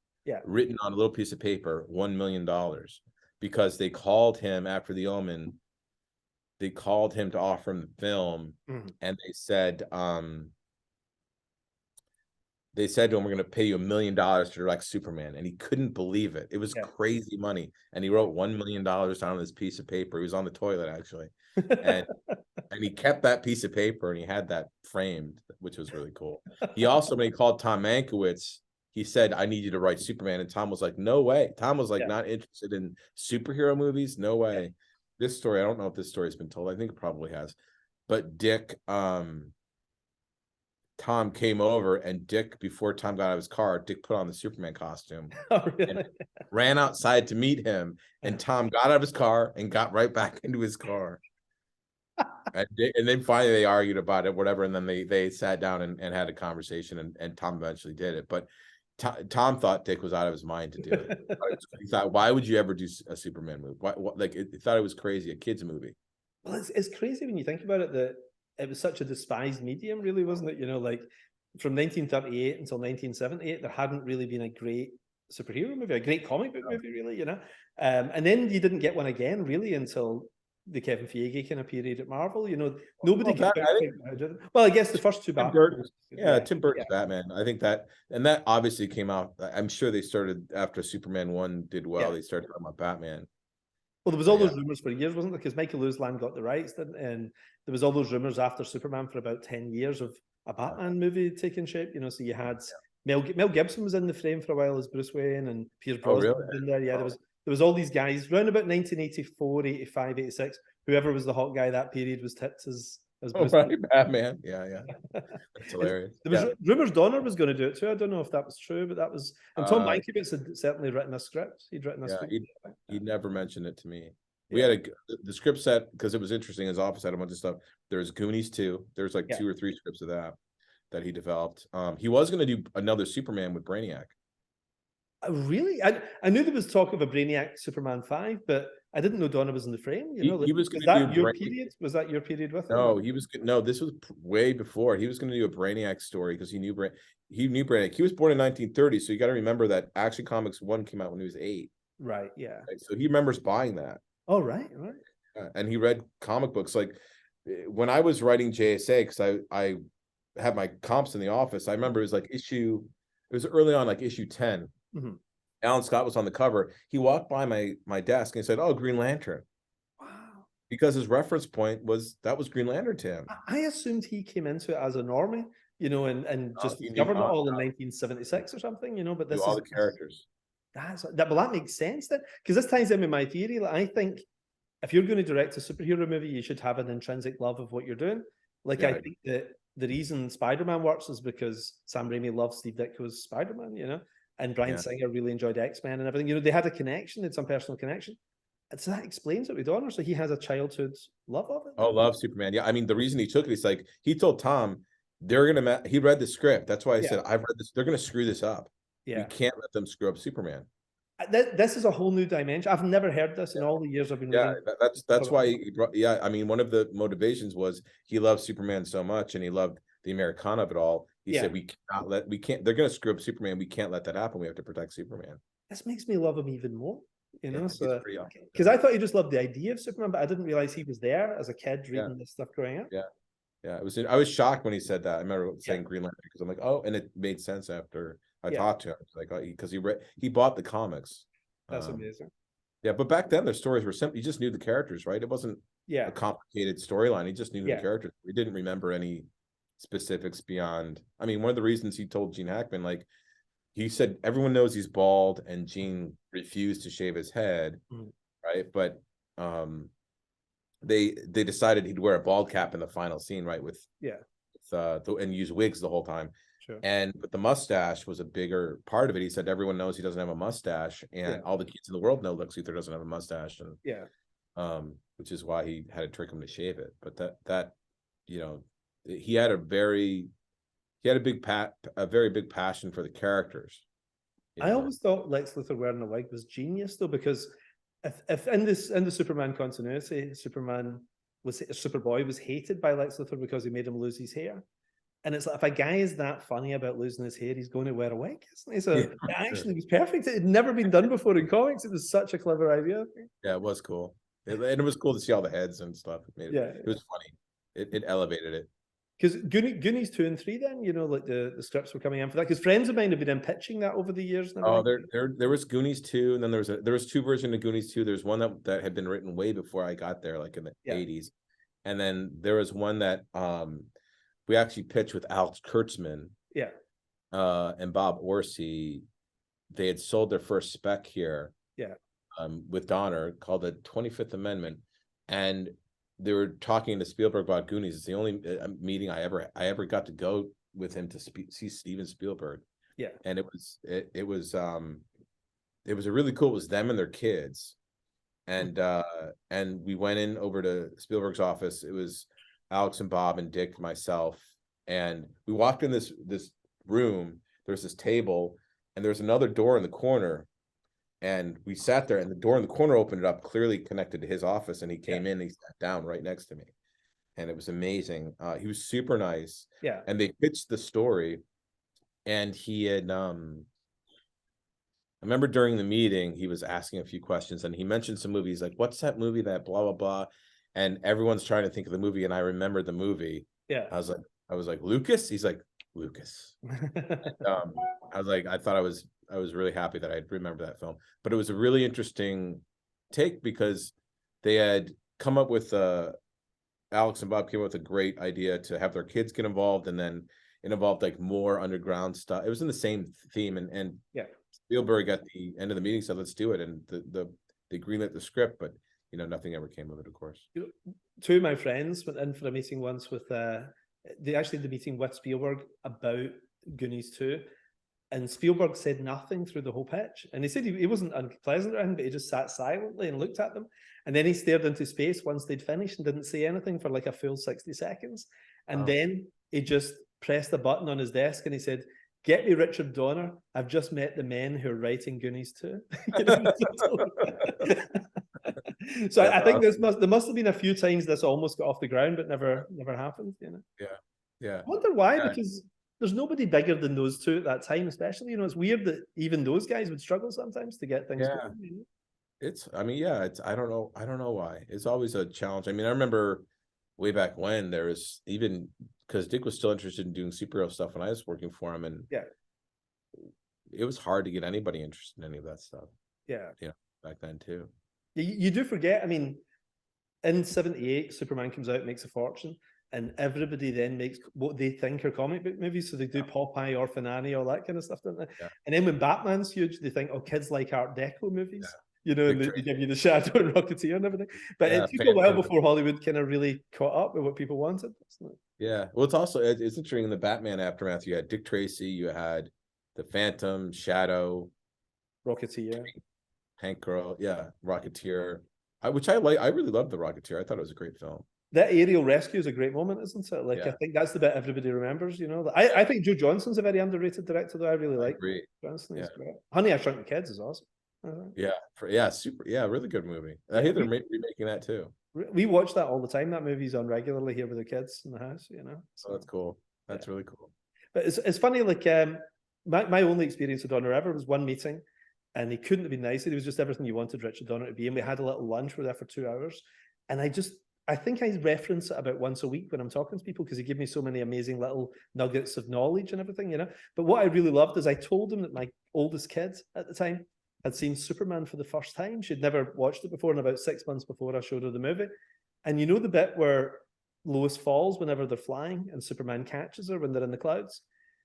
written on a little piece of paper, $1 million, because they called him after The Omen. They called him to offer him the film, and they said to him, we're going to pay you $1 million to direct Superman. And he couldn't believe it. It was crazy money. And he wrote $1 million down on this piece of paper. He was on the toilet, actually. And he kept that piece of paper, and he had that framed, which was really cool. He also, when he called Tom Mankiewicz, he said, I need you to write Superman. And Tom was like, no way. Tom was like, not interested in superhero movies. No way. This story, I don't know if this story has been told. I think it probably has. But Dick, Tom came over, and Dick, before Tom got out of his car, Dick put on the Superman costume and ran outside to meet him. And Tom got out of his car and got right back into his car. And then finally they argued about it, whatever. And then they sat down and had a conversation, and Tom eventually did it. But Tom thought Dick was out of his mind to do it. He thought, why would you ever do a Superman movie? He thought it was crazy, a kid's movie. Well, it's crazy when you think about it, that it was such a despised medium, really, wasn't it? Like from 1938 until 1978, there hadn't really been a great superhero movie, a great comic book movie, really, and then you didn't get one again, really, until the Kevin Feige kind of period at Marvel. Nobody could. Well, I guess the first two Batman. Tim Burton's Batman. I think that obviously came out. I'm sure they started after Superman 1 did well. They started talking about Batman. Well, there was all those rumors for years, wasn't there? Because Michael Lewis Land got the rights, and there was all those rumors after Superman for about 10 years of a Batman movie taking shape. So you had Mel Gibson was in the frame for a while as Bruce Wayne, and Pierce Brosnan was in there. Yeah, there was all these guys around about 1984, 85, 86. Whoever was the hot guy that period was tipped as Bruce Wayne. Batman. Yeah. That's hilarious. There was rumors Donner was going to do it too. I don't know if that was true, but that was. And Tom Mankiewicz had certainly written a script. He'd written a script. He never mentioned it to me. We had the script set, because it was interesting. His office had a bunch of stuff. There's Goonies 2. There's like 2 or 3 scripts of that he developed. He was going to do another Superman with Brainiac. Really? I knew there was talk of a Brainiac Superman 5, but I didn't know Donna was in the frame. He was going to do your period? Was that your period with him? No, this was way before. He was going to do a Brainiac story because he knew Brainiac. He was born in 1930, so you got to remember that Action Comics 1 came out when he was 8. Right. Yeah. Right? So he remembers buying that. Oh, right. Right. And he read comic books. Like when I was writing JSA, because I had my comps in the office, I remember it was like it was early on, like issue 10. Mhm. Alan Scott was on the cover. He walked by my desk and he said, "Oh, Green Lantern." Wow. Because his reference point was Green Lantern to him. I assumed he came into it as a normie, and just he knew discovered it all- all in 1976 or something, but Knew this all is the characters. well, that makes sense then, because this ties in with my theory. Like, I think if you're going to direct a superhero movie, you should have an intrinsic love of what you're doing. Like, Yeah. I think that the reason Spider-Man works is because Sam Raimi loves Steve Ditko's Spider-Man, and Bryan Yeah. Singer really enjoyed X-Men and everything. They had a connection, they had some personal connection. And so that explains it with Donner. So he has a childhood love of it. Oh, love Superman. Yeah, I mean, the reason he took it, he's like, he told Tom, he read the script. That's why I said, I've read this. They're gonna screw this up. Yeah. We can't let them screw up Superman. This is a whole new dimension. I've never heard this in all the years I've been reading. That's why he brought, I mean, one of the motivations was he loved Superman so much and he loved the Americana of it all. He said, they're gonna screw up Superman. We can't let that happen. We have to protect Superman. This makes me love him even more. So because I thought he just loved the idea of Superman, but I didn't realize he was there as a kid reading this stuff growing up. Yeah, I was shocked when he said that. I remember saying Green Lantern because I'm like, oh, and it made sense after I talked to him. It's like, because he bought the comics. That's amazing. Yeah, but back then their stories were simple. You just knew the characters, right? It wasn't a complicated storyline. He just knew the characters. We didn't remember any specifics beyond. I mean, one of the reasons he told Gene Hackman, like, he said everyone knows he's bald, and Gene refused to shave his head, right? But they decided he'd wear a bald cap in the final scene, right? And use wigs the whole time. Sure. But the mustache was a bigger part of it. He said everyone knows he doesn't have a mustache, and all the kids in the world know Lex Luthor doesn't have a mustache, and which is why he had to trick him to shave it. But that he had a very big passion for the characters. I always thought Lex Luthor wearing a wig was genius, though, because if in the Superman continuity, Superboy was hated by Lex Luthor because he made him lose his hair. And it's like, if a guy is that funny about losing his hair, he's going to wear a wig, isn't he? So it actually was perfect. It had never been done before in comics. It was such a clever idea. Yeah, it was cool. And it was cool to see all the heads and stuff. It was funny. It elevated it. Because Goonies 2 and 3 then, like the scripts were coming in for that. Because friends of mine have been in pitching that over the years. Oh, there was Goonies 2, and then there was two versions of Goonies 2. There's one that had been written way before I got there, like in the 80s. And then there was one that we actually pitched with Alex Kurtzman and Bob Orsi. They had sold their first spec here with Donner called the 25th Amendment. And they were talking to Spielberg about Goonies. It's the only meeting I ever got to go with him to see Steven Spielberg. Yeah. And it was a really cool, it was them and their kids. And we went in over to Spielberg's office. It was Alex and Bob and Dick, myself, and we walked in this room. There's this table, and there's another door in the corner, and we sat there, and the door in the corner opened up, clearly connected to his office, and he came in, and he sat down right next to me, and it was amazing. He was super nice. Yeah. And they pitched the story, and he had I remember during the meeting, he was asking a few questions, and he mentioned some movies, like, what's that movie that blah blah blah. And everyone's trying to think of the movie, and I remembered the movie. Yeah. I was like, Lucas? He's like, Lucas. And, I was really happy that I remember that film. But it was a really interesting take because they had come up with Alex and Bob came up with a great idea to have their kids get involved, and then it involved like more underground stuff. It was in the same theme, and Spielberg at the end of the meeting said, let's do it. And they greenlit the script, but nothing ever came of it, of course. Two of my friends went in for a meeting once with they actually had the meeting with Spielberg about Goonies 2, and Spielberg said nothing through the whole pitch. And he said he wasn't unpleasant or anything, but he just sat silently and looked at them. And then he stared into space once they'd finished and didn't say anything for like a full 60 seconds. And then he just pressed a button on his desk and he said, "Get me Richard Donner. I've just met the men who are writing Goonies 2." So I think there must have been a few times this almost got off the ground, but never happened. Yeah. I wonder why, because there's nobody bigger than those two at that time, especially. It's weird that even those guys would struggle sometimes to get things going. I mean, yeah, I don't know why. It's always a challenge. I mean, I remember way back when there was, even because Dick was still interested in doing superhero stuff when I was working for him, and Yeah. it was hard to get anybody interested in any of that stuff. Yeah. Back then too. You do forget, I mean, in 78, Superman comes out, makes a fortune, and everybody then makes what they think are comic book movies. So they do Popeye, Orphan Annie, all that kind of stuff, don't they? Yeah. And then when Batman's huge, they think, oh, kids like Art Deco movies. Yeah. You know, and they give you the Shadow and Rocketeer and everything. But Yeah, it took a while before Hollywood kind of really caught up with what people wanted. Yeah. Well, it's interesting in the Batman aftermath. You had Dick Tracy, you had the Phantom, Shadow, Rocketeer, Hank Girl, Rocketeer. Which I like. I really loved the Rocketeer. I thought it was a great film. That aerial rescue is a great moment, isn't it? Like, I think that's the bit everybody remembers, you know. I think Joe Johnston's a very underrated director, though. I really like Johnston. He's great. Honey, I Shrunk the Kids is awesome. Really good movie. I hear they're remaking that too. We watch that all the time. That movie's on regularly here with the kids in the house, you know. So that's cool. That's really cool. But it's funny, like my only experience with Donner ever was one meeting, and he couldn't have been nicer. He was just everything you wanted Richard Donner to be, and we had a little lunch. We were there for 2 hours, and I think I reference it about once a week when I'm talking to people, because he gave me so many amazing little nuggets of knowledge and everything, you know. But what I really loved is I told him that my oldest kid at the time had seen Superman for the first time. She'd never watched it before, and about 6 months before I showed her the movie. And you know the bit where Lois falls whenever they're flying and Superman catches her when they're in the clouds?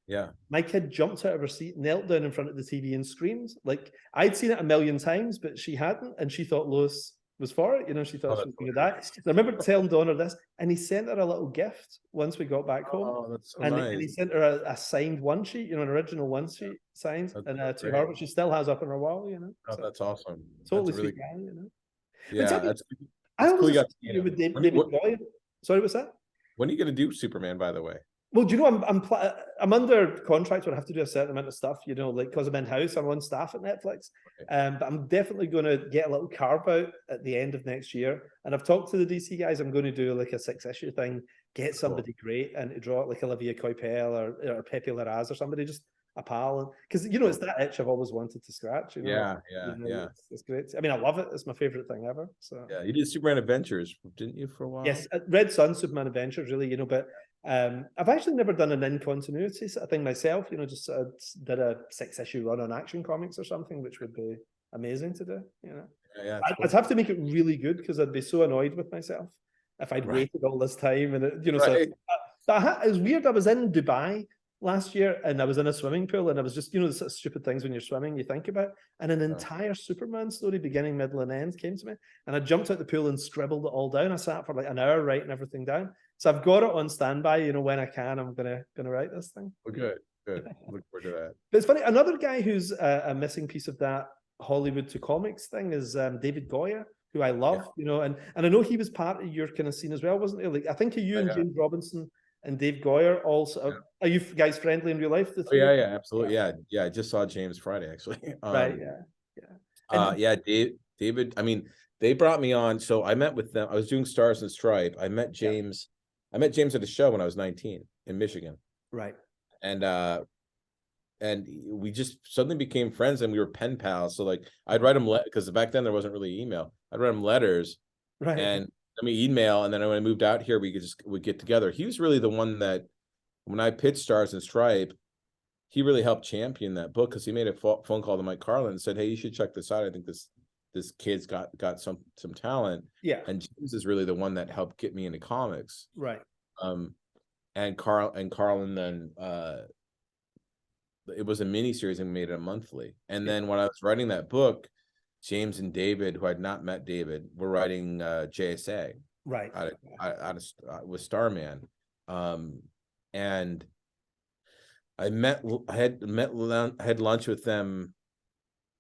Yeah. My kid jumped out of her seat, knelt down in front of the TV and screamed. Like, I'd seen it a million times, but she hadn't, and she thought Lois was for it. You know, she thought she was going to die. So I remember telling Donner this, and he sent her a little gift once we got back home. Oh, that's so and, nice. And he sent her a signed one sheet, you know, an original one sheet signed, and to her, which she still has up on her wall, you know. Oh, so that's awesome. Totally that's really sweet guy, you know. Yeah, that's I cool. always with David Boyle. Sorry, what's that? When are you going to do Superman, by the way? Well, do you know, I'm under contract where I have to do a certain amount of stuff, you know, like, because I'm in-house, I'm on staff at Netflix. But I'm definitely going to get a little carve out at the end of next year. And I've talked to the DC guys. I'm going to do like a 6-issue thing, get somebody great, and to draw it like Olivia Coipel or Pepe Larraz or somebody, just a pal. Because, you know, it's that itch I've always wanted to scratch. You know? Yeah. It's great. I mean, I love it. It's my favorite thing ever. So yeah, you did Superman Adventures, didn't you, for a while? Yes, Red Sun, Superman Adventures, really, you know, but I've actually never done an in-continuity sort of thing myself, you know, just did a 6-issue run on Action Comics or something, which would be amazing to do, you know. I'd have to make it really good, because I'd be so annoyed with myself if I'd waited all this time, and it, you know, so it was weird. I was in Dubai last year, and I was in a swimming pool, and I was just, you know, the sort of stupid things when you're swimming you think about, and an entire Superman story, beginning, middle, and end, came to me, and I jumped out the pool and scribbled it all down. I sat for like an hour writing everything down. So I've got it on standby, you know, when I can, I'm gonna write this thing. Well, good. Look forward to that. But it's funny, another guy who's a missing piece of that Hollywood to comics thing is David Goyer, who I love, you know, and I know he was part of your kind of scene as well, wasn't he? Like, I think of you and James Robinson and Dave Goyer also. Are you guys friendly in real life? Yeah, absolutely. Yeah. I just saw James Friday, actually. David. I mean, they brought me on, so I met with them. I was doing Stars and Stripe. I met James. I met James at a show when I was 19 in Michigan. Right. And we just suddenly became friends, and we were pen pals. So like, I'd write him because back then there wasn't really email. I'd write him letters, right, and let me email. And then when I moved out here, we get together. He was really the one that, when I pitched Stars and Stripe, he really helped champion that book, because he made a phone call to Mike Carlin and said, "Hey, you should check this out. I think this kid's got some talent." Yeah. And James is really the one that helped get me into comics. Right. And Carlin then it was a mini series and made it a monthly. And then when I was writing that book, James and David, who I'd not met David, were writing JSA. Right. With Starman. And I had lunch with them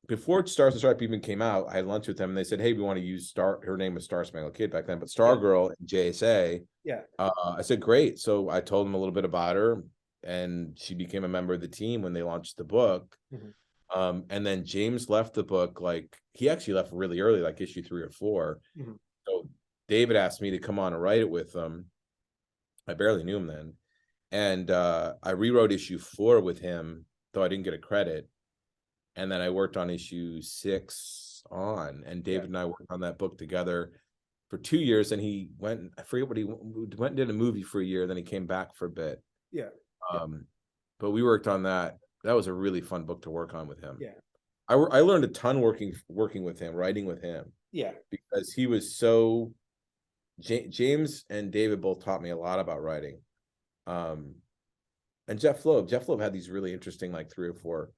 before Stars and Stripe even came out. I had lunch with them, and they said, "Hey, we want to use her name was Star Spangled Kid back then, but Stargirl and JSA." Yeah. I said, "Great." So I told them a little bit about her, and she became a member of the team when they launched the book. Mm-hmm. And then James left the book, like, he actually left really early, like issue 3 or 4. Mm-hmm. So David asked me to come on and write it with them. I barely knew him then. And I rewrote issue 4 with him, though I didn't get a credit. And then I worked on issue 6 on, and David and I worked on that book together for 2 years, and he went, I forget what he went and did a movie for a year, then he came back for a bit. Yeah. But we worked on that. That was a really fun book to work on with him. Yeah. I learned a ton working with him, writing with him. Yeah. Because he was so James and David both taught me a lot about writing. And Jeff Loeb had these really interesting, like 3 or 4,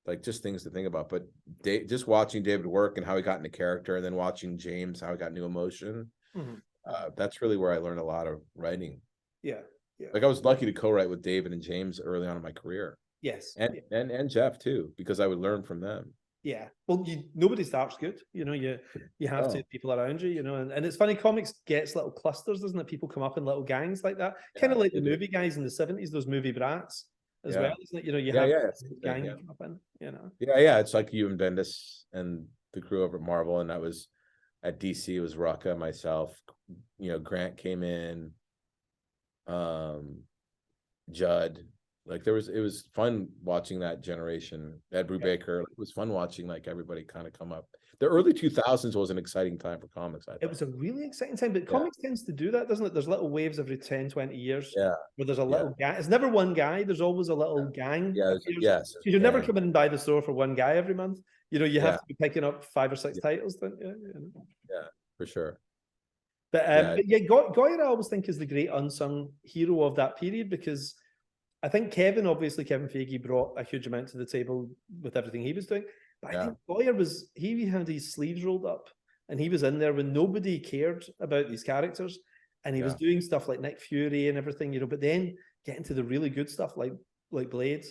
like just things to think about. But just watching David work and how he got into character, and then watching James, how he got new emotion. That's really where I learned a lot of writing. Yeah. Yeah. Like I was lucky to co-write with David and James early on in my career. Yes. And Jeff too, because I would learn from them. Yeah. Well, nobody starts good. You have to have people around you, and it's funny, comics gets little clusters, doesn't it? People come up in little gangs like that. Kind of like the movie guys in the 70s, those movie brats as well, isn't it? You have a gang come up in, Yeah. It's like you and Bendis and the crew over at Marvel, and that was at DC, it was Rucka, myself, Grant came in, Judd. Like it was fun watching that generation. Ed Brubaker. It was fun watching like everybody kind of come up. The early 2000s was an exciting time for comics. It was a really exciting time, but comics tends to do that, doesn't it? There's little waves every 10, 20 years. Yeah. Where there's a little guy. It's never one guy. There's always a little gang. Yeah. Yes. You're never coming and buy the store for one guy every month. You have to be picking up 5 or 6 titles, don't you? Yeah, for sure. But Goyer, I always think, is the great unsung hero of that period, because I think Kevin Feige brought a huge amount to the table with everything he was doing. But I think Goyer he had his sleeves rolled up, and he was in there when nobody cared about these characters, and he was doing stuff like Nick Fury and everything, but then getting to the really good stuff like Blade,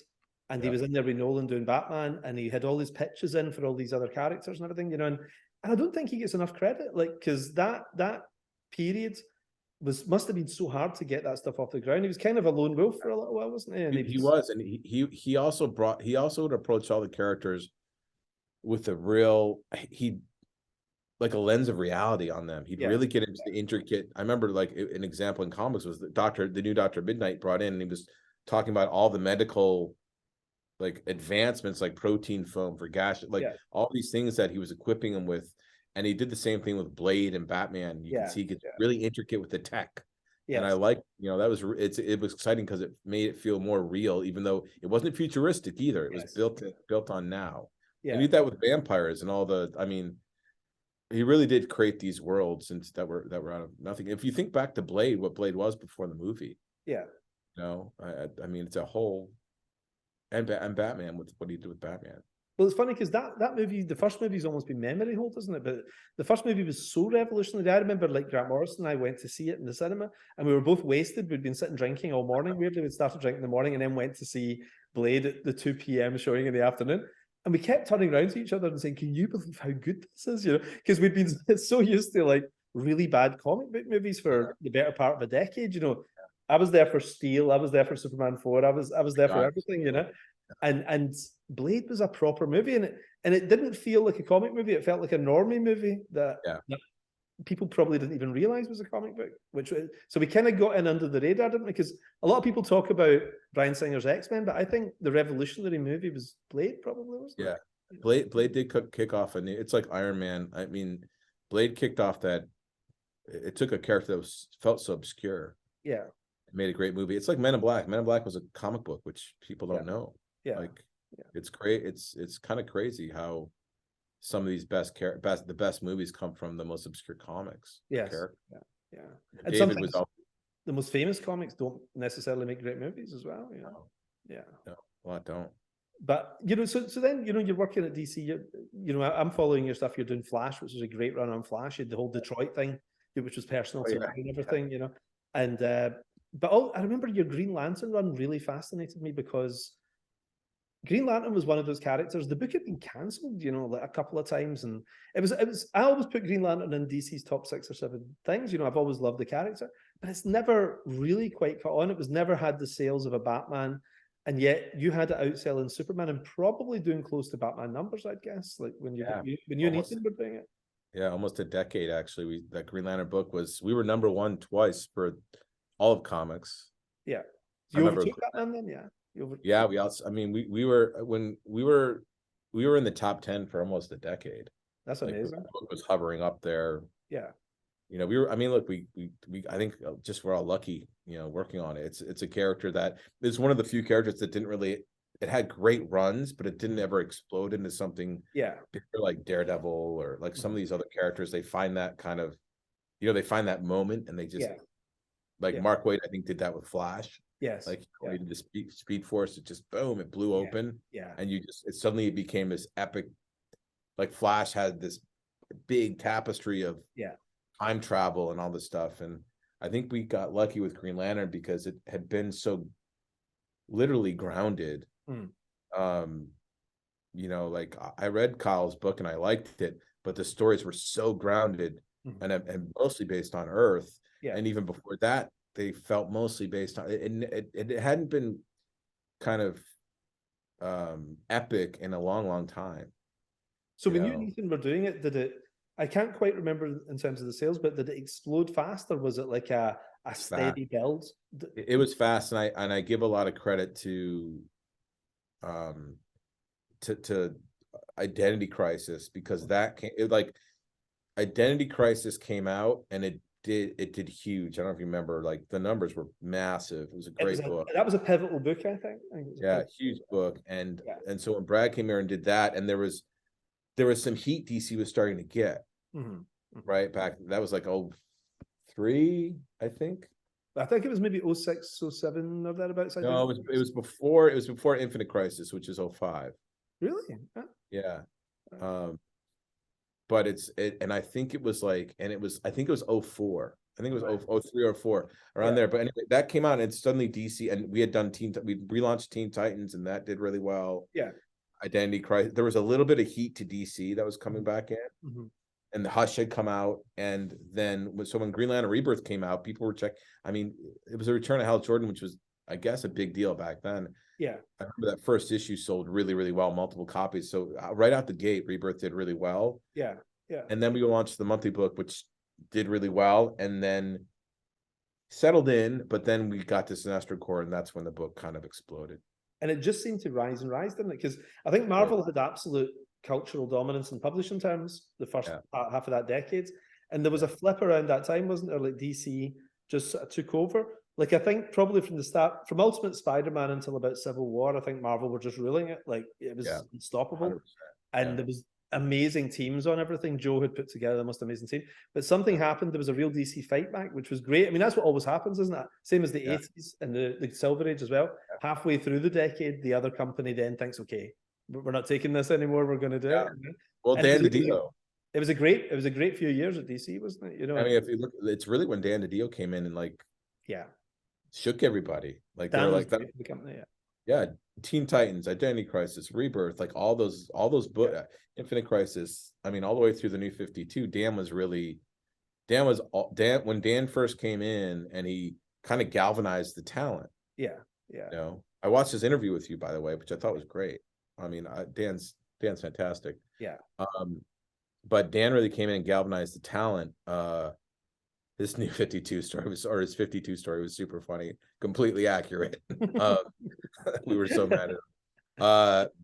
and he was in there with Nolan doing Batman, and he had all these pitches in for all these other characters and everything, and I don't think he gets enough credit, because that period must have been so hard to get that stuff off the ground. He was kind of a lone wolf for a little while, wasn't he? And he also would approach all the characters with like a lens of reality on them. He'd really get into the intricate. I remember like an example in comics was the new Dr. Midnight brought in, and he was talking about all the medical like advancements, like protein foam for gash, all these things that he was equipping them with. And he did the same thing with Blade and Batman. You can see he gets really intricate with the tech. Yes. And I like, it was exciting because it made it feel more real, even though it wasn't futuristic either. It was built on now. Yeah. And he did that with vampires and all he really did create these worlds that were out of nothing. If you think back to Blade, what Blade was before the movie. Yeah. I mean, it's a whole, and Batman with what he did with Batman. Well, it's funny because that movie, the first movie's almost been memory hold, isn't it? But the first movie was so revolutionary. I remember, like, Grant Morrison and I went to see it in the cinema, and we were both wasted. We'd been sitting drinking all morning. Weirdly, we'd started drinking in the morning and then went to see Blade at the 2 p.m. showing in the afternoon. And we kept turning around to each other and saying, "Can you believe how good this is?" Because we'd been so used to like really bad comic book movies for the better part of a decade. I was there for Steel. I was there for Superman 4. I was there for everything. And Blade was a proper movie, and it didn't feel like a comic movie. It felt like a normie movie that people probably didn't even realize was a comic book. So we kind of got in under the radar, didn't we? Because a lot of people talk about Bryan Singer's X-Men, but I think the revolutionary movie was Blade, probably, wasn't it? Blade did kick off, and it's like Iron Man. I mean, Blade kicked off that. It took a character that felt so obscure. Yeah, it made a great movie. It's like Men in Black. Men in Black was a comic book, which people don't know. Yeah, it's great. It's kind of crazy how some of these the best movies come from the most obscure comics. Yes. Yeah. And sometimes the most famous comics don't necessarily make great movies as well. Yeah. No, a lot don't. But so then you're working at DC. I'm following your stuff. You're doing Flash, which is a great run on Flash. You had the whole Detroit thing, which was personal to me and everything. And but I remember your Green Lantern run really fascinated me because Green Lantern was one of those characters. The book had been cancelled, like a couple of times, and it was. I always put Green Lantern in DC's top 6 or 7 things. I've always loved the character, but it's never really quite caught on. It was never had the sales of a Batman, and yet you had it outselling Superman and probably doing close to Batman numbers, I'd guess. Like when you and Ethan were doing it. Yeah, almost a decade actually. That Green Lantern book we were number 1 twice for all of comics. Yeah, you overtook Batman then, yeah. Yeah, we were in the top 10 for almost a decade. That's Like, amazing. the book was hovering up there. Yeah. You know, we were, I mean, look, we I think just we're all lucky, you know, working on it. It's a character that is one of the few characters that didn't really, it had great runs, but it didn't ever explode into something Yeah. bigger, like Daredevil or like some of these other characters. They find that kind of, you know, they find that moment and they just, Yeah. like Yeah. Mark Waid, I think, did that with Flash. Yes. Like, Yeah. he did the speed Force, it just boom, it blew Yeah. open. Yeah. And you just, it suddenly became this epic, like Flash had this big tapestry of Yeah. time travel and all this stuff. And I think we got lucky with Green Lantern because it had been so literally grounded. You know, like I read Kyle's book and I liked it, but the stories were so grounded and mostly based on Earth. Yeah. And even before that, they felt mostly based on it. It hadn't been kind of epic in a long time. So when you and Ethan were doing it, did it, I can't quite remember in terms of the sales, but did it explode fast, or was it like a steady build? It was fast, and I give a lot of credit to Identity Crisis, because that came, like Identity Crisis came out and it did huge. I don't know if you remember, like the numbers were massive. It was a great book. That was a pivotal book, I think. Yeah, huge book. And so when Brad came here and did that, and there was some heat DC was starting to get right back. That was like 03, I think. I think it was maybe 06, 07 or thereabouts. No, it was before Infinite Crisis, which is 05. Really? Yeah. But and I think it was like, I think it was 04. I think it was 03 or 04 around there. But anyway, that came out and suddenly DC, and we had done we relaunched Teen Titans and that did really well. Yeah. Identity Crisis. There was a little bit of heat to DC that was coming back in. And the Hush had come out, and then when Green Lantern Rebirth came out, people were checking. I mean, it was a return of Hal Jordan, which was, I guess, a big deal back then. Yeah, I remember that first issue sold really, really well, multiple copies. So right out the gate, Rebirth did really well. Yeah, yeah. And then we launched the monthly book, which did really well, and then settled in. But then we got to Sinestro Corps, and that's when the book kind of exploded. And it just seemed to rise and rise, didn't it? Because I think Marvel had absolute cultural dominance in publishing terms the first half of that decade, and there was a flip around that time, wasn't there? Like DC just sort of took over. Like I think probably from the start, from Ultimate Spider-Man until about Civil War, I think Marvel were just ruling it. Like it was unstoppable, 100%. And there was amazing teams on everything. Joe had put together the most amazing team, but something happened. There was a real DC fight back, which was great. I mean, that's what always happens, isn't it? Same as the 80s and the Silver Age as well. Halfway through the decade, the other company then thinks, okay, we're not taking this anymore. We're going to do it. Well, Dan DiDio. It was a great few years at DC, wasn't it? You know, I mean, if you look, it's really when Dan DiDio came in and like, shook everybody. Like they were like that. The company, Teen Titans, Identity Crisis, Rebirth, like all those books, Infinite Crisis. I mean, all the way through the New 52. When Dan first came in, and he kind of galvanized the talent. Yeah. You know, I watched his interview with you, by the way, which I thought was great. I mean, Dan's fantastic. Yeah. But Dan really came in and galvanized the talent. His New 52 story his 52 story was super funny, completely accurate. We were so mad at him.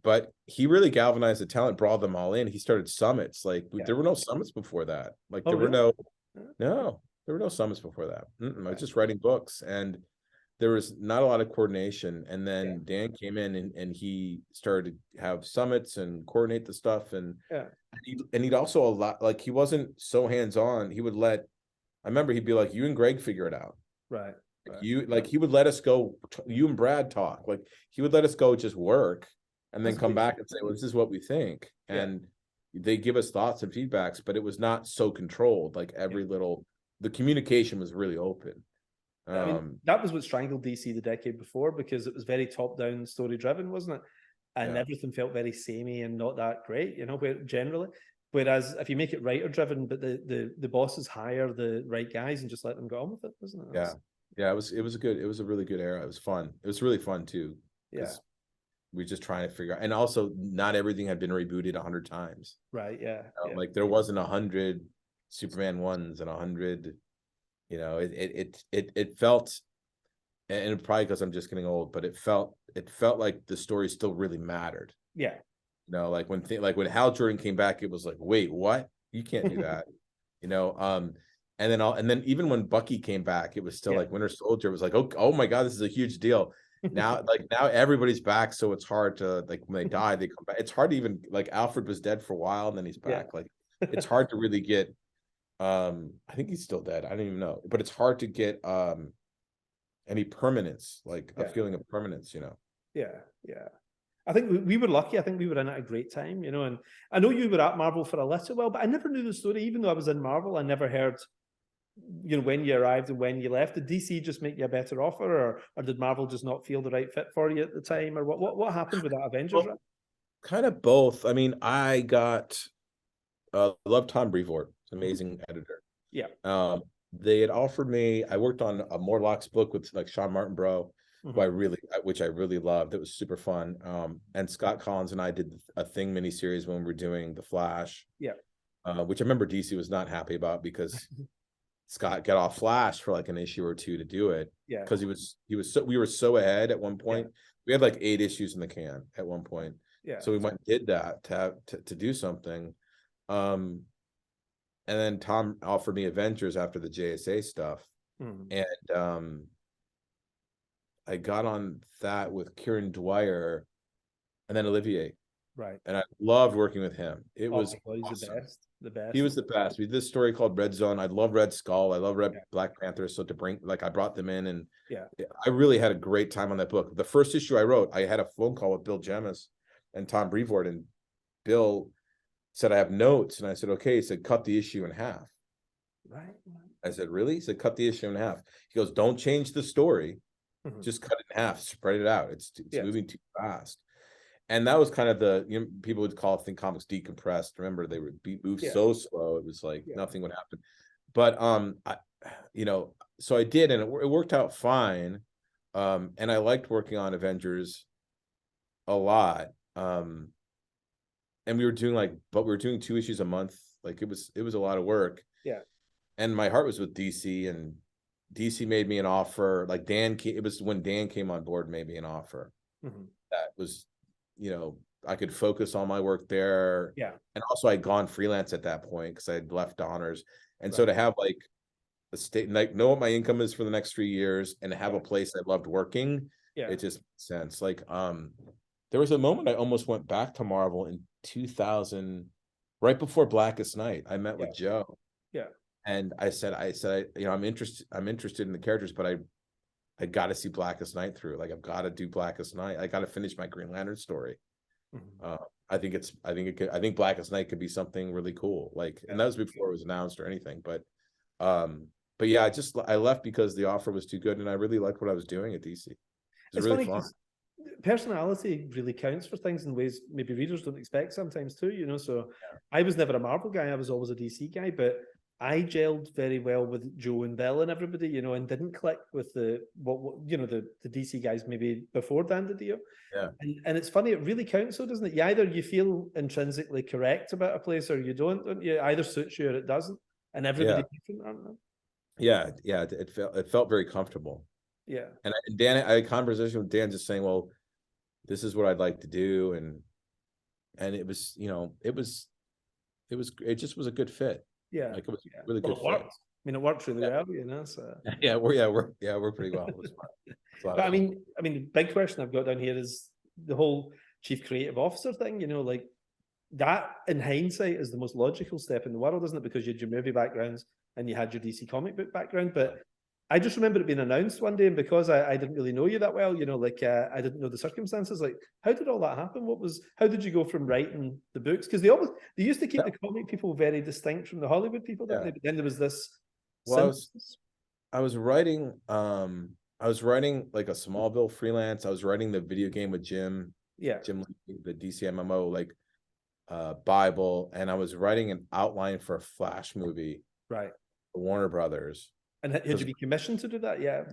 But he really galvanized the talent, brought them all in. He started summits. Like there were no summits before that. Like there were no summits before that. I was just writing books, and there was not a lot of coordination. And then Dan came in and he started to have summits and coordinate the stuff. And he'd also a lot, like he wasn't so hands-on. He would I remember he'd be like, you and Greg figure it out. Right. He would let us go, you and Brad talk. Like he would let us go just work and then come back and say, well, this is what we think. And they give us thoughts and feedbacks, but it was not so controlled. Like the communication was really open. I mean, that was what strangled DC the decade before, because it was very top-down, story-driven, wasn't it? And everything felt very samey and not that great, you know, generally. Whereas if you make it writer-driven, but the bosses hire the right guys and just let them go on with it, isn't it? It was a really good era. It was fun. It was really fun too. Yeah. We were just trying to figure out, and also not everything had been rebooted 100 times. Right. Yeah. Like there wasn't 100 Superman 1s and 100. You know, it felt, and probably because I'm just getting old, but it felt like the story still really mattered. Yeah. You know, like when Hal Jordan came back, it was like, wait, what? You can't do that. You know, and then even when Bucky came back, it was still like Winter Soldier. It was like, oh my God, this is a huge deal. Now, now everybody's back, so it's hard to, like, when they die, they come back. It's hard to even, like, Alfred was dead for a while and then he's back. Like, it's hard to really get. I think he's still dead. I don't even know, but it's hard to get any permanence, like a feeling of permanence, you know. Yeah. I think we were lucky. I think we were in at a great time, you know. And I know you were at Marvel for a little while, but I never knew the story. Even though I was in Marvel, I never heard, you know, when you arrived and when you left. Did DC just make you a better offer, or did Marvel just not feel the right fit for you at the time, or what happened with that Avengers? Well, kind of both. I mean, I love Tom Brevoort. He's an amazing editor. Yeah. They had offered me. I worked on a Morlock's book with, like, Sean Martinborough, which I really loved. It was super fun. And Scott Collins and I did a Thing miniseries when we were doing The Flash. Yeah. Which I remember DC was not happy about because Scott got off Flash for like an issue or two to do it. Yeah. Because we were so ahead at one point. Yeah. We had like 8 issues in the can at one point. Yeah. So we went and did that to do something. And then Tom offered me Avengers after the JSA stuff. And I got on that with Kieran Dwyer and then Olivier. Right. And I loved working with him. It was awesome. The best. He was the best. We did this story called Red Zone. I love Red Skull. I love Black Panther. So I brought them in, and I really had a great time on that book. The first issue I wrote, I had a phone call with Bill Jemas and Tom Brevoort, and Bill said, I have notes. And I said, okay. He said, cut the issue in half. Right. I said, really? He said, cut the issue in half. He goes, don't change the story. Just cut it in half, spread it out. It's moving too fast. And that was kind of people would think comics decompressed. Remember, they would move so slow. It was like nothing would happen. But, so I did, and it worked out fine. And I liked working on Avengers a lot. And we were doing 2 issues a month. Like, it was a lot of work. Yeah. And my heart was with DC, and DC made me an offer. Like, it was when Dan came on board, made me an offer. That was, I could focus on my work there. Yeah. And also I'd gone freelance at that point because I had left Honors. And so to have like a state, like, know what my income is for the next 3 years and have a place I loved working. Yeah. It just made sense. Like, there was a moment I almost went back to Marvel in 2000, right before Blackest Night. I met with Joe. Yeah. And I said, I'm interested in the characters, but I got to see Blackest Night through. Like, I've got to do Blackest Night. I got to finish my Green Lantern story. I think Blackest Night could be something really cool. Like, and that was before it was announced or anything. But yeah, I left because the offer was too good, and I really liked what I was doing at DC. It was really fun. Personality really counts for things in ways maybe readers don't expect sometimes too. So I was never a Marvel guy. I was always a DC guy, but I gelled very well with Joe and Bill and everybody, and didn't click with the DC guys maybe before Dan did. Yeah. And it's funny, it really counts though, doesn't it? Either you feel intrinsically correct about a place or you don't you? Either suits you or it doesn't. And everybody's different, aren't they? Yeah. It felt very comfortable. Yeah. And Dan, I had a conversation with Dan just saying, well, this is what I'd like to do. And it was, it just was a good fit. Yeah, like, it was really good. I mean, it worked really well, So we're pretty well. But I mean, the big question I've got down here is the whole chief creative officer thing. Like, that in hindsight is the most logical step in the world, isn't it? Because you had your movie backgrounds and you had your DC comic book background, but I just remember it being announced one day, and because I didn't really know you that well, I didn't know the circumstances. Like, how did all that happen? How did you go from writing the books? Because they used to keep the comic people very distinct from the Hollywood people, didn't they? But then there was this. Well, I was writing like a Smallville freelance. I was writing the video game with Jim. Yeah. Jim, the DC MMO, like, Bible, and I was writing an outline for a Flash movie. Right. For Warner Brothers. And had you been commissioned to do that? Yeah,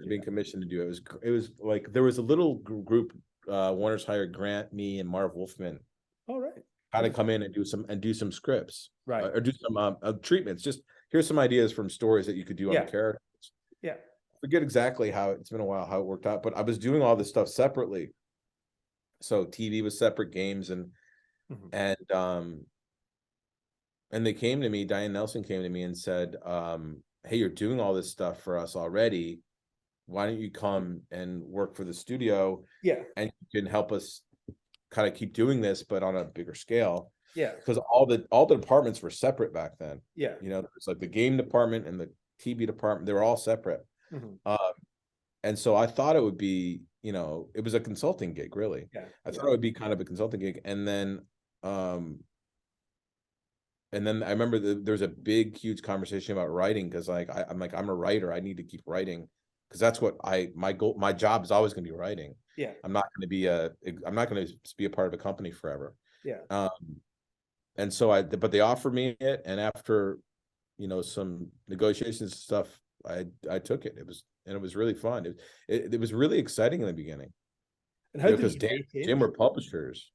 being commissioned to do it. It was like there was a little group. Warner's hired Grant, me, and Marv Wolfman. All right. How to come in and do some scripts, right? Or do some treatments. Just here's some ideas from stories that you could do on the characters. Yeah. I forget exactly how it's been a while how it worked out, but I was doing all this stuff separately. so TV was separate, games Mhm. and they came to me, Diane Nelson came to me and said, hey, you're doing all this stuff for us already. Why don't you come and work for the studio? Yeah. And you can help us kind of keep doing this, but on a bigger scale. Yeah. Because all the departments were separate back then. Yeah. You know, there was like the game department and the TV department, they were all separate. Mhm. And so I thought it would be, you know, it was a consulting gig, really. Yeah. I thought it would be kind of a consulting gig. And then I remember there was a big, huge conversation about writing, because like I'm like, I'm a writer. I need to keep writing, because that's what my job is always going to be writing. Yeah. I'm not going to be a part of a company forever. Yeah. And so but they offered me it, and after, you know, some negotiations and stuff, I took it. It was really fun. It was really exciting in the beginning. And how did because your day Jim change? were publishers.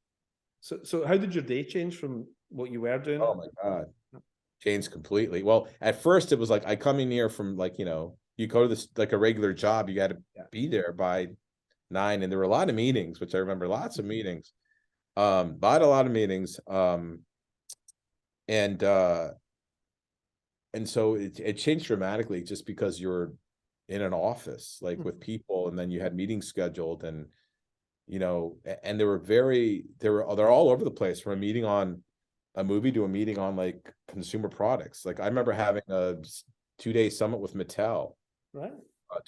So how did your day change from what you were doing? Oh my God. Changed completely. Well, at first it was like, I come in here from, like, you know, you go to this like a regular job, you got to be there by 9, and there were a lot of meetings, which I remember, lots of meetings. A lot of meetings. And so it changed dramatically, just because you're in an office, like with people, and then you had meetings scheduled, and, you know, and they're all over the place, from a meeting on a movie to a meeting on like consumer products. Like I remember having a 2-day summit with Mattel, Right.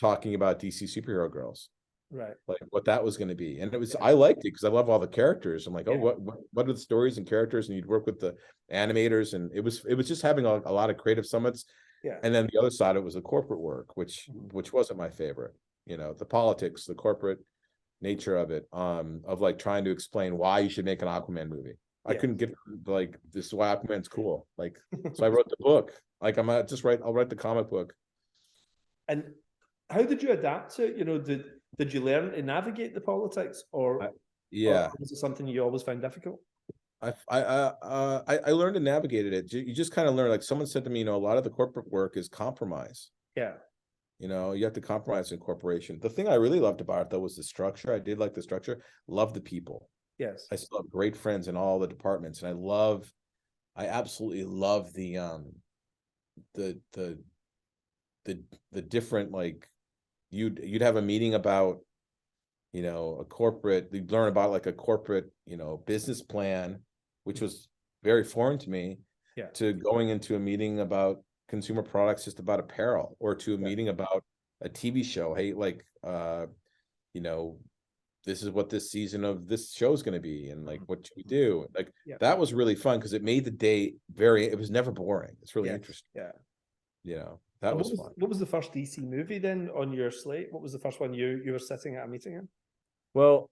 Talking about DC superhero girls, Right. like what that was going to be. And it was, I liked it because I love all the characters. I'm like, oh, what are the stories and characters? And you'd work with the animators, and it was just having a lot of creative summits. Yeah. And then the other side, it was the corporate work, which wasn't my favorite. You know, the politics, the corporate nature of it, of like trying to explain why you should make an Aquaman movie. I couldn't get, like, this is why Aquaman's cool. Like, so I wrote the book. Like, I'll write the comic book. And how did you adapt to it? You know, did you learn to navigate the politics, or or was it something you always found difficult? I learned to navigate it. You just kind of learn. Like, someone said to me, you know, a lot of the corporate work is compromise. Yeah. You know, you have to compromise in corporation. The thing I really loved about it, though, was the structure. I did like the structure. Love the people. Yes. I still have great friends in all the departments, and I absolutely love the different, like, you'd have a meeting about, you know, you'd learn about like a corporate, you know, business plan, which was very foreign to me, to going into a meeting about consumer products, just about apparel, or to a meeting about a TV show. Hey, like, you know, this is what this season of this show is going to be, and like, what should we do? Like, that was really fun, because it made the day it was never boring. It's really interesting. Yeah. You know, that was fun. What was the first DC movie then on your slate? What was the first one you were sitting at a meeting in? Well,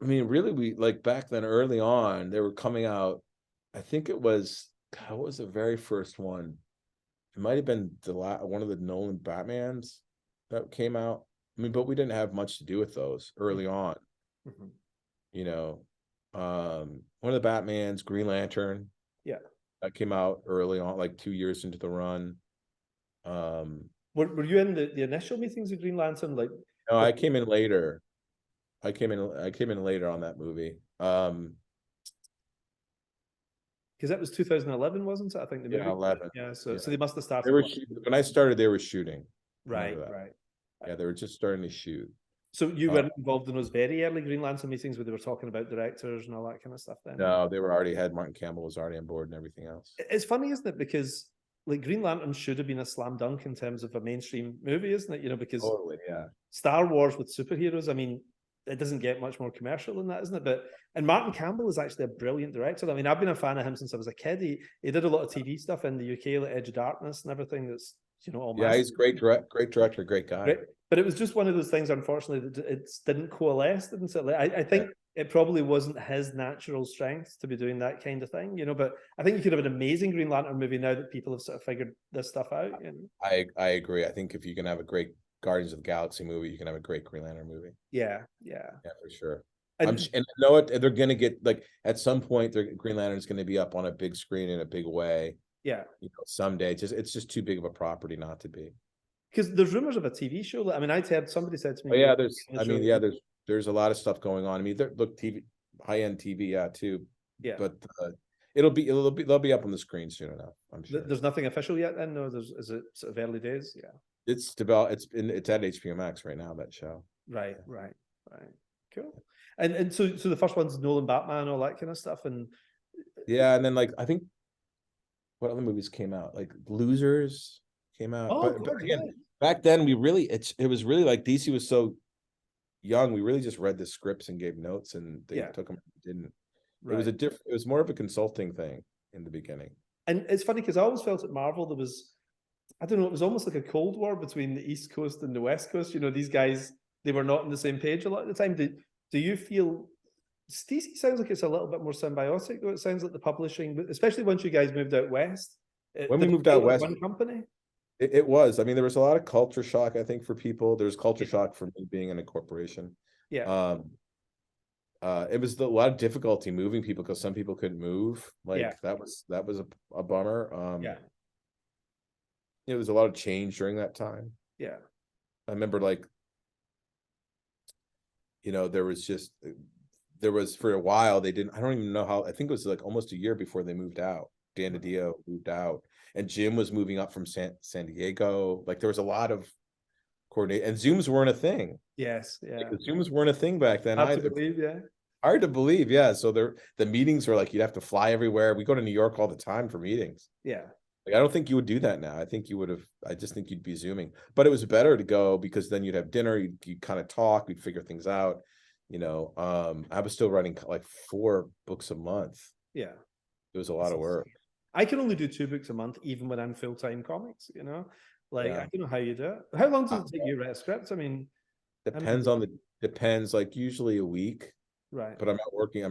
I mean, really, we, like, back then, early on, they were coming out. I think it was, God, what was the very first one? It might have been one of the Nolan Batmans that came out. I mean, but we didn't have much to do with those early on. You know, one of the Batmans, Green Lantern. Yeah. That came out early on, like 2 years into the run. Were you in the initial meetings of Green Lantern? Like, no, I came in later. I came in later on that movie. Because that was 2011, wasn't it? I think the movie. 11. Yeah, so they must have started. When I started, they were shooting. Right. Yeah, they were just starting to shoot. So you were involved in those very early Green Lantern meetings where they were talking about directors and all that kind of stuff then? No, they were Martin Campbell was already on board and everything else. It's funny, isn't it? Because, like, Green Lantern should have been a slam dunk in terms of a mainstream movie, isn't it? You know, because totally, Star Wars with superheroes, I mean, it doesn't get much more commercial than that, isn't it? And Martin Campbell is actually a brilliant director. I mean, I've been a fan of him since I was a kid. He did a lot of TV stuff in the UK, like Edge of Darkness and everything. That's, you know, all massive. He's great director, great guy. Great. But it was just one of those things, unfortunately, that it didn't coalesce, didn't it? Like, I think it probably wasn't his natural strength to be doing that kind of thing, you know. But I think you could have an amazing Green Lantern movie now that people have sort of figured this stuff out. You know? I agree. I think if you can have a great Guardians of the Galaxy movie, you can have a great Green Lantern movie. Yeah, for sure. And you know what? They're going to get, like, at some point, Green Lantern is going to be up on a big screen in a big way. Yeah, you know, someday. It's just too big of a property not to be. Because there's rumors of a TV show. I mean, somebody said to me. Oh, yeah, there's there's a lot of stuff going on. I mean, look, TV, high-end TV, yeah, too. Yeah. But they'll be up on the screen soon enough, I'm sure. There's nothing official yet then? No, is it sort of early days? Yeah. It's at HBO Max right now, that show. Right. Cool. And so the first one's Nolan Batman, all that kind of stuff. And yeah, and then like I think what other movies came out? Like Losers came out. But again, back then it was really like DC was so young, we really just read the scripts and gave notes, and they took them, didn't. Right. It was more of a consulting thing in the beginning. And it's funny because I always felt at Marvel there was, I don't know, it was almost like a Cold War between the East Coast and the West Coast. You know, these guys, they were not on the same page a lot of the time. Do you feel DC sounds like it's a little bit more symbiotic, though? It sounds like the publishing, especially once you guys moved out west. When we moved out west, one company. It was. I mean, there was a lot of culture shock, I think, for people. There's culture shock for me being in a corporation. Yeah. It was a lot of difficulty moving people because some people couldn't move. Like that was a bummer. It was a lot of change during that time. Yeah. I remember, like, you know, there was for a while I don't even know how, I think it was like almost a year before they moved out. Dan DiDio moved out, and Jim was moving up from San Diego. Like there was a lot of coordinate, and Zooms weren't a thing. Yes, yeah. Like, the Zooms weren't a thing back then. Hard to believe, yeah. Hard to believe, yeah. So the meetings were like you'd have to fly everywhere. We go to New York all the time for meetings. Yeah. Like I don't think you would do that now. I think you would have. I just think you'd be Zooming. But it was better to go because then you'd have dinner. You'd kind of talk. We'd figure things out. You know, I was still writing like 4 books a month. Yeah. It was a lot of work. I can only do 2 books a month, even when I'm full-time comics, you know? Like, I don't know how you do it. How long does it take you to write a script? I mean... Depends, like usually a week. Right. But I'm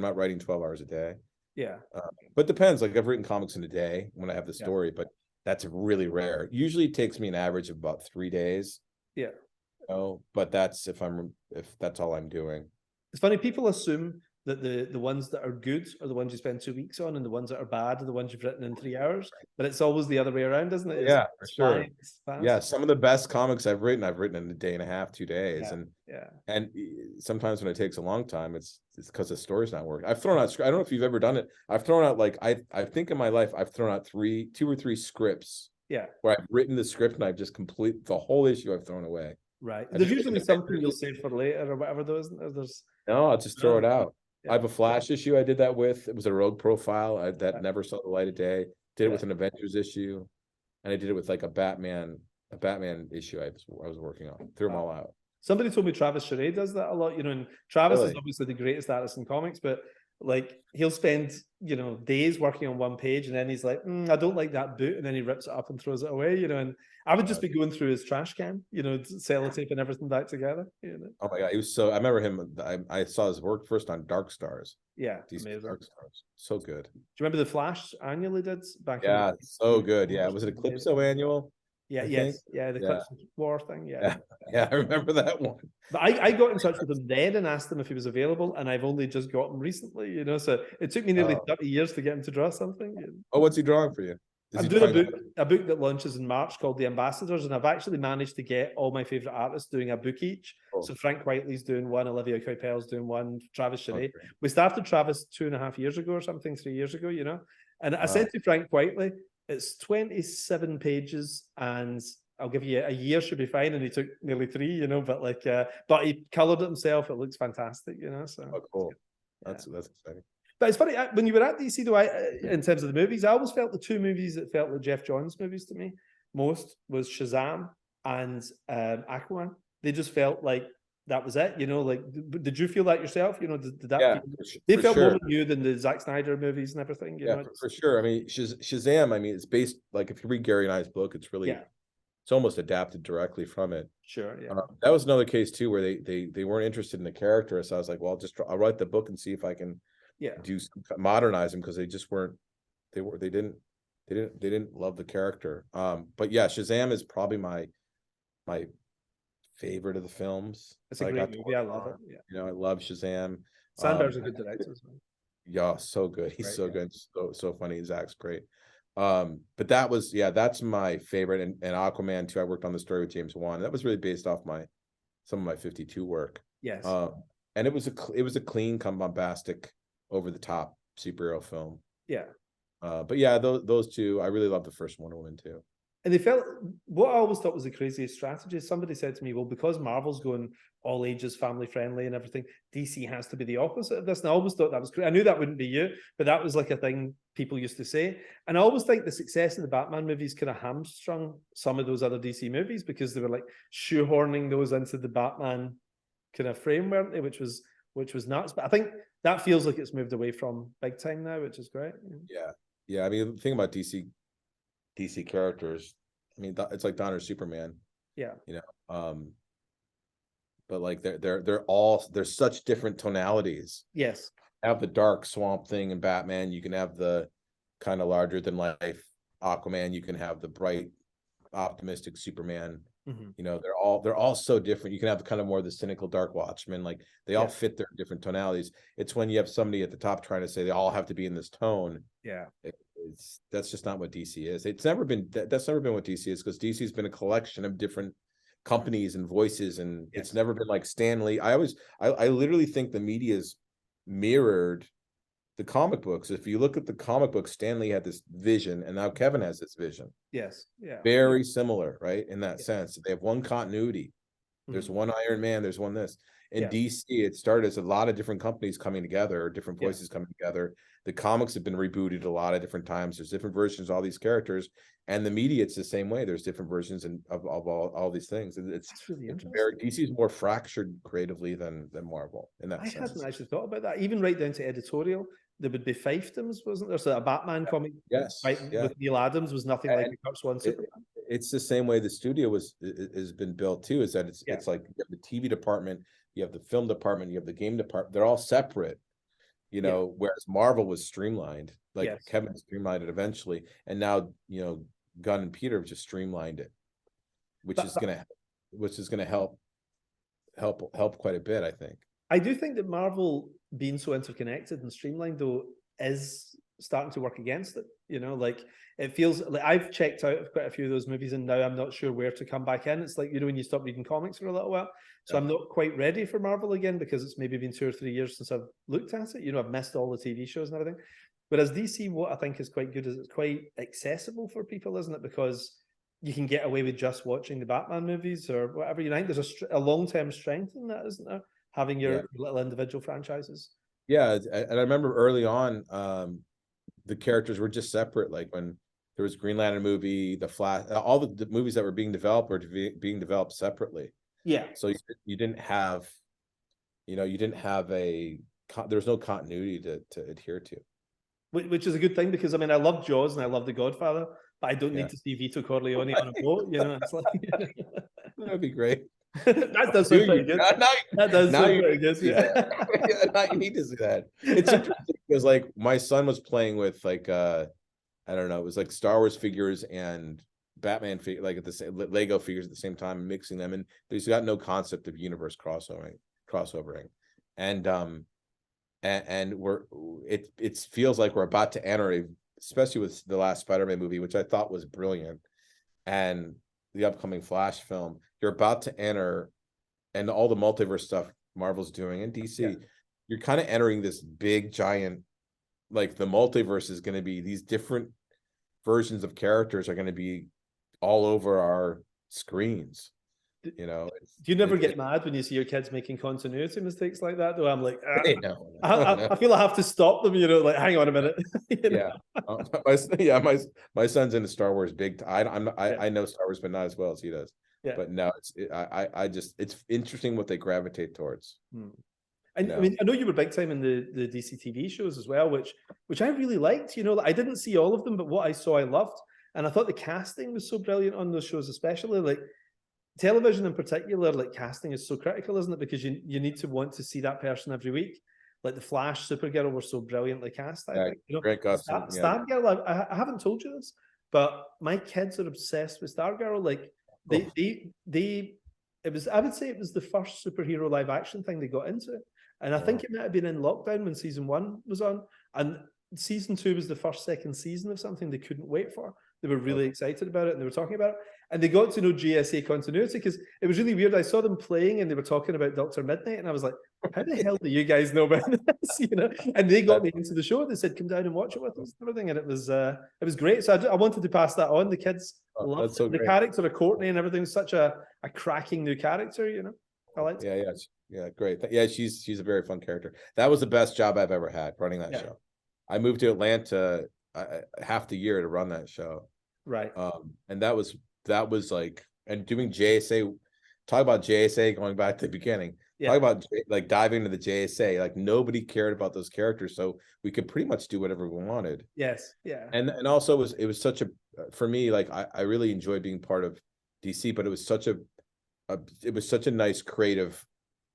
not writing 12 hours a day. Yeah. But depends, like I've written comics in a day when I have the story, but that's really rare. Usually it takes me an average of about 3 days. Yeah. You know, but that's if that's all I'm doing. It's funny, people assume that the ones that are good are the ones you spend 2 weeks on, and the ones that are bad are the ones you've written in 3 hours. But it's always the other way around, isn't it? Yeah, for sure. Yeah, some of the best comics I've written in a day and a half, 2 days. And sometimes when it takes a long time, it's because the story's not working. I've thrown out, I don't know if you've ever done it. I've thrown out, like, I think in my life, I've thrown out 2 or 3 scripts. Yeah. Where I've written the script and I've just complete the whole issue I've thrown away. Right. There's usually something you'll save for later or whatever, though, isn't there? No, I'll just throw it out. I have a Flash issue I did that with. It was a rogue profile that never saw the light of day. Did it with an Avengers issue, and I did it with like a Batman issue I was working on. Threw them all out. Somebody told me Travis Charest does that a lot, you know, and Travis is obviously the greatest artist in comics, but like he'll spend, you know, days working on one page, and then he's like, I don't like that boot, and then he rips it up and throws it away, you know. And I would just be going through his trash can, you know, sellotape and everything back together, you know. Oh my god, he was so. I remember him. I saw his work first on Dark Stars. Yeah, amazing. Dark Stars, so good. Do you remember the Flash annual he did back? Yeah, so good. Yeah, was it Eclipso annual? Yeah, the Eclipse War thing. Yeah, I remember that one. But I got in touch with him then and asked him if he was available, and I've only just got him recently, you know. So it took me nearly 30 years to get him to draw something. Oh, what's he drawing for you? I'm doing a book that launches in March called The Ambassadors, and I've actually managed to get all my favorite artists doing a book each. So Frank Whiteley's doing one, Olivia Coipel's doing one, Travis Charest. We started Travis 2.5 years ago or something, 3 years ago, you know. And I said to Frank Whiteley, it's 27 pages, and I'll give you a year should be fine. And he took nearly 3, you know. But like, but he colored it himself. It looks fantastic, you know. So cool. That's exciting. But it's funny, when you were at DC, though, in terms of the movies, I always felt the 2 movies that felt like Geoff Johns movies to me most was Shazam and Aquaman. They just felt like that was it, you know. Like, did you feel that yourself? You know, did that? They felt more like you than the Zack Snyder movies and everything. You know? For sure. I mean, Shazam. I mean, it's based, like, if you read Gary and I's book, it's really it's almost adapted directly from it. Sure. Yeah. That was another case too where they weren't interested in the character, so I was like, well, I'll write the book and see if I can. Modernize them, because they just weren't. They didn't love the character. But yeah, Shazam is probably my favorite of the films. It's a great movie. I love it. Yeah. You know, I love Shazam. Sandberg's a good director as well. Yeah, so good. He's so good. So funny. Zach's great. But that's my favorite. And Aquaman too. I worked on the story with James Wan. That was really based off some of my 52 work. Yes. And it was a clean, come bombastic, over the top superhero film. Yeah. But yeah, those two, I really love the first Wonder Woman too. And they felt, what I always thought was the craziest strategy. Somebody said to me, well, because Marvel's going all ages, family friendly and everything, DC has to be the opposite of this. And I always thought that was crazy. I knew that wouldn't be you, but that was like a thing people used to say. And I always think the success of the Batman movies kind of hamstrung some of those other DC movies, because they were like shoehorning those into the Batman kind of frame, weren't they? Which was nuts. But I think that feels like it's moved away from big time now, which is great. Yeah. I mean, the thing about DC characters, I mean, it's like Donner Superman. Yeah. You know, but like there's such different tonalities. Yes. Have the dark Swamp Thing in Batman. You can have the kind of larger than life Aquaman. You can have the bright, optimistic Superman. Mm-hmm. You know, they're all so different. You can have kind of more the cynical Dark Watchmen. Like they all fit their different tonalities. It's when you have somebody at the top trying to say they all have to be in this tone. Yeah. That's just not what DC is. That's never been what DC is, because DC's been a collection of different companies and voices, and it's never been like Stan Lee. I literally think the media's mirrored the comic books. If you look at the comic books, Stan Lee had this vision, and now Kevin has this vision. Yes. Yeah. Very similar, right? In that sense, they have one continuity. There's one Iron Man. There's one this. In DC, it started as a lot of different companies coming together, or different voices coming together. The comics have been rebooted a lot of different times. There's different versions of all these characters, and the media, it's the same way. There's different versions of all these things. It's really interesting. DC is more fractured creatively than Marvel in that sense. I hadn't actually thought about that. Even right down to editorial, there would be fiefdoms, wasn't there? So a Batman comic, with Neil Adams was nothing like the Curse One Superman. It's the same way the studio has been built too. Is that it's like you have the TV department, you have the film department, you have the game department. They're all separate, you know. Whereas Marvel was streamlined, like Kevin streamlined it eventually, and now Gunn and Peter have just streamlined it, which is gonna help quite a bit, I think. I do think that Marvel being so interconnected and streamlined, though, is starting to work against it. Like it feels like I've checked out quite a few of those movies, and now I'm not sure where to come back in. It's like, when you stop reading comics for a little while. So I'm not quite ready for Marvel again, because it's maybe been 2 or 3 years since I've looked at it. I've missed all the TV shows and everything. Whereas DC, what I think is quite good is it's quite accessible for people, isn't it? Because you can get away with just watching the Batman movies or whatever. I think there's a long-term strength in that, isn't there? Having your little individual franchises. Yeah, and I remember early on, the characters were just separate. Like when there was Green Lantern movie, the Flash, all the movies that were being developed were being developed separately. Yeah. So you didn't have, there was no continuity to adhere to. Which is a good thing, because I love Jaws and I love The Godfather, but I don't need to see Vito Corleone on a boat. It's like that'd be great. That does sound pretty good. That does sound pretty good. Yeah. Now you need to see that. It's interesting because like my son was playing with like I don't know, it was like Star Wars figures and Batman like at the same Lego figures at the same time, mixing them, and he's got no concept of universe crossovering, and it feels like we're about to enter especially with the last Spider-Man movie, which I thought was brilliant, and the upcoming Flash film, you're about to enter, and all the multiverse stuff Marvel's doing in DC, you're kind of entering this big giant, like the multiverse is going to be, these different versions of characters are going to be all over our screens. Do you never get mad when you see your kids making continuity mistakes like that, though? I'm like, no. I feel I have to stop them, like, hang on a minute. My son's into Star Wars big. I know Star Wars, but not as well as he does. But no, it's interesting what they gravitate towards. And I know you were big time in the DC TV shows as well, which I really liked. I didn't see all of them, but what I saw I loved, and I thought the casting was so brilliant on those shows, especially like television in particular. Like casting is so critical, isn't it? Because you need to want to see that person every week. Like the Flash, Supergirl were so brilliantly cast. I think. Great costume. Stargirl, I haven't told you this, but my kids are obsessed with Stargirl. Like I would say it was the first superhero live action thing they got into. And I think it might have been in lockdown when season 1 was on. And season 2 was the second season of something they couldn't wait for. They were really excited about it, and they were talking about it. And they got to know GSA continuity, because it was really weird. I saw them playing and they were talking about Dr. Midnight, and I was like, how the hell do you guys know about this? You know? And they got me into the show. They said, come down and watch it with us and everything. And it was great. So I wanted to pass that on. The kids loved it. The character of Courtney and everything was such a cracking new character, you know. I liked it. Yeah, great. Yeah, she's a very fun character. That was the best job I've ever had, running that show. I moved to Atlanta half the year to run that show. Right. And that was like, and doing JSA, talk about JSA going back to the beginning. Talk about like diving into the JSA. Like nobody cared about those characters, so we could pretty much do whatever we wanted. Yes. Yeah. And also it was such a, for me, like I really enjoyed being part of DC, but it was such a nice creative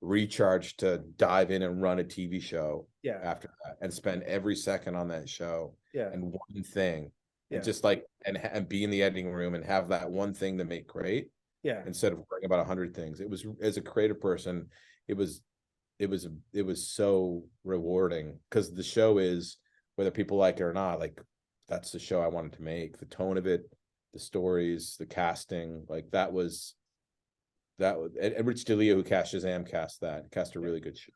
recharge to dive in and run a TV show after that, and spend every second on that show and one thing. And just like and be in the editing room and have that one thing to make great. Instead of worrying about 100 things. It was, as a creative person, it was so rewarding, because the show is, whether people like it or not, like that's the show I wanted to make. The tone of it, the stories, the casting, like that was and Rich DeLeo, who cast Shazam, cast a really good show.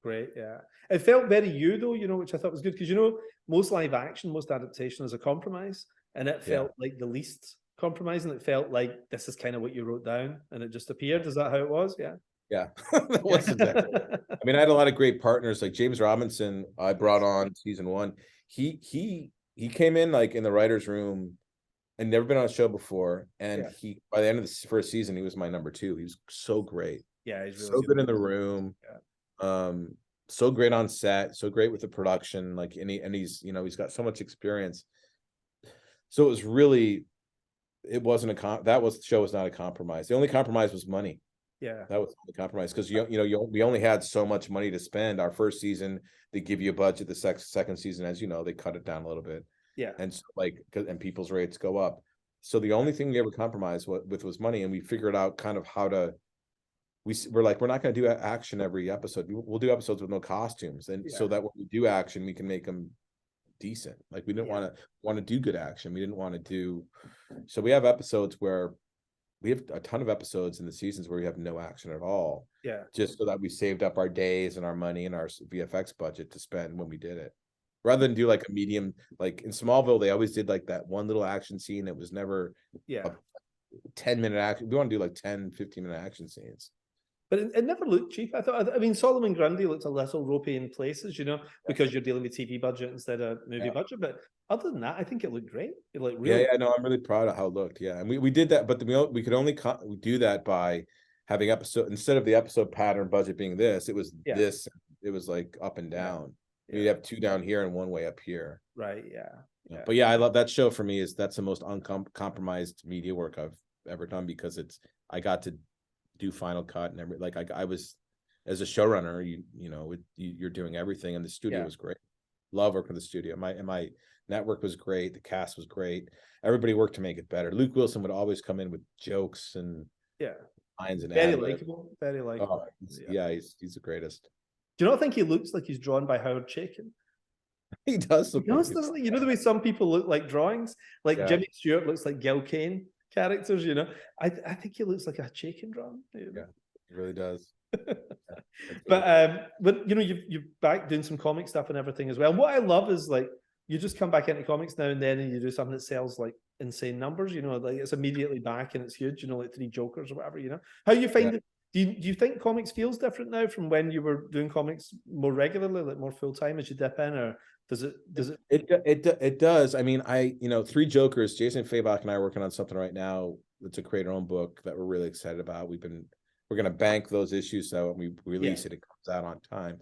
Great, yeah. It felt very you though, you know, which I thought was good, because you know, most live action, most adaptation is a compromise, and it felt like the least compromising. It felt like this is kind of what you wrote down, and it just appeared. Is that how it was? Yeah. That was exactly. I mean, I had a lot of great partners, like James Robinson. I brought on season 1. He came in like in the writer's room and never been on a show before, and he, by the end of the first season, he was my number 2. He was so great. Yeah, he's really so good in the room. So great on set, so great with the production, like, and he's, you know, he's got so much experience. So it was really, the show was not a compromise. The only compromise was money. Yeah, that was the compromise, because we only had so much money to spend. Our first season, they give you a budget. The second season, as you know, they cut it down a little bit. And so, like, and people's rates go up. So the only thing we ever compromised with was money, and we figured out kind of how to. We're like, we're not going to do action every episode. We'll do episodes with no costumes, and so that when we do action, we can make them decent. Like, we didn't want to do good action. We didn't want to do. So we have episodes where we have a ton of episodes in the seasons where we have no action at all. Just so that we saved up our days and our money and our VFX budget to spend when we did it, rather than do like a medium. Like in Smallville, they always did like that one little action scene. It was never a 10-minute action. We want to do like 10, 15-minute action scenes. But it never looked cheap. I mean, Solomon Grundy looked a little ropey in places, you know, because you're dealing with TV budget instead of movie budget. But other than that, I think it looked great. It looked really. No, I'm really proud of how it looked. Yeah, and we did that, but we could only do that by having episode, instead of the episode pattern budget being this. It was this. It was like up and down. You'd have 2 down here and 1 way up here. Right. Yeah. But I love that show. For me, that's the most uncompromised media work I've ever done, because I got to do final cut and I was, as a showrunner, you're doing everything, and the studio was great. Love working with the studio. My network was great. The cast was great. Everybody worked to make it better. Luke Wilson would always come in with jokes and lines and very likable. He's the greatest. Do you not think he looks like he's drawn by Howard Chaykin? He does. You know the way some people look like drawings, like Jimmy Stewart looks like Gil Kane characters, you know. I think he looks like a Chaykin drawing. You know? Yeah, he really does. But you know, you're back doing some comic stuff and everything as well. What I love is, like, you just come back into comics now and then, and you do something that sells like insane numbers. You know, like it's immediately back and it's huge. You know, like 3 Jokers or whatever. You know, how you find it? Do you think comics feels different now from when you were doing comics more regularly, like more full time as you dip in, or does it? It does. I mean, 3 Jokers. Jason Fabach and I are working on something right now. It's a create our own book that we're really excited about. We're going to bank those issues so when we release it comes out on time.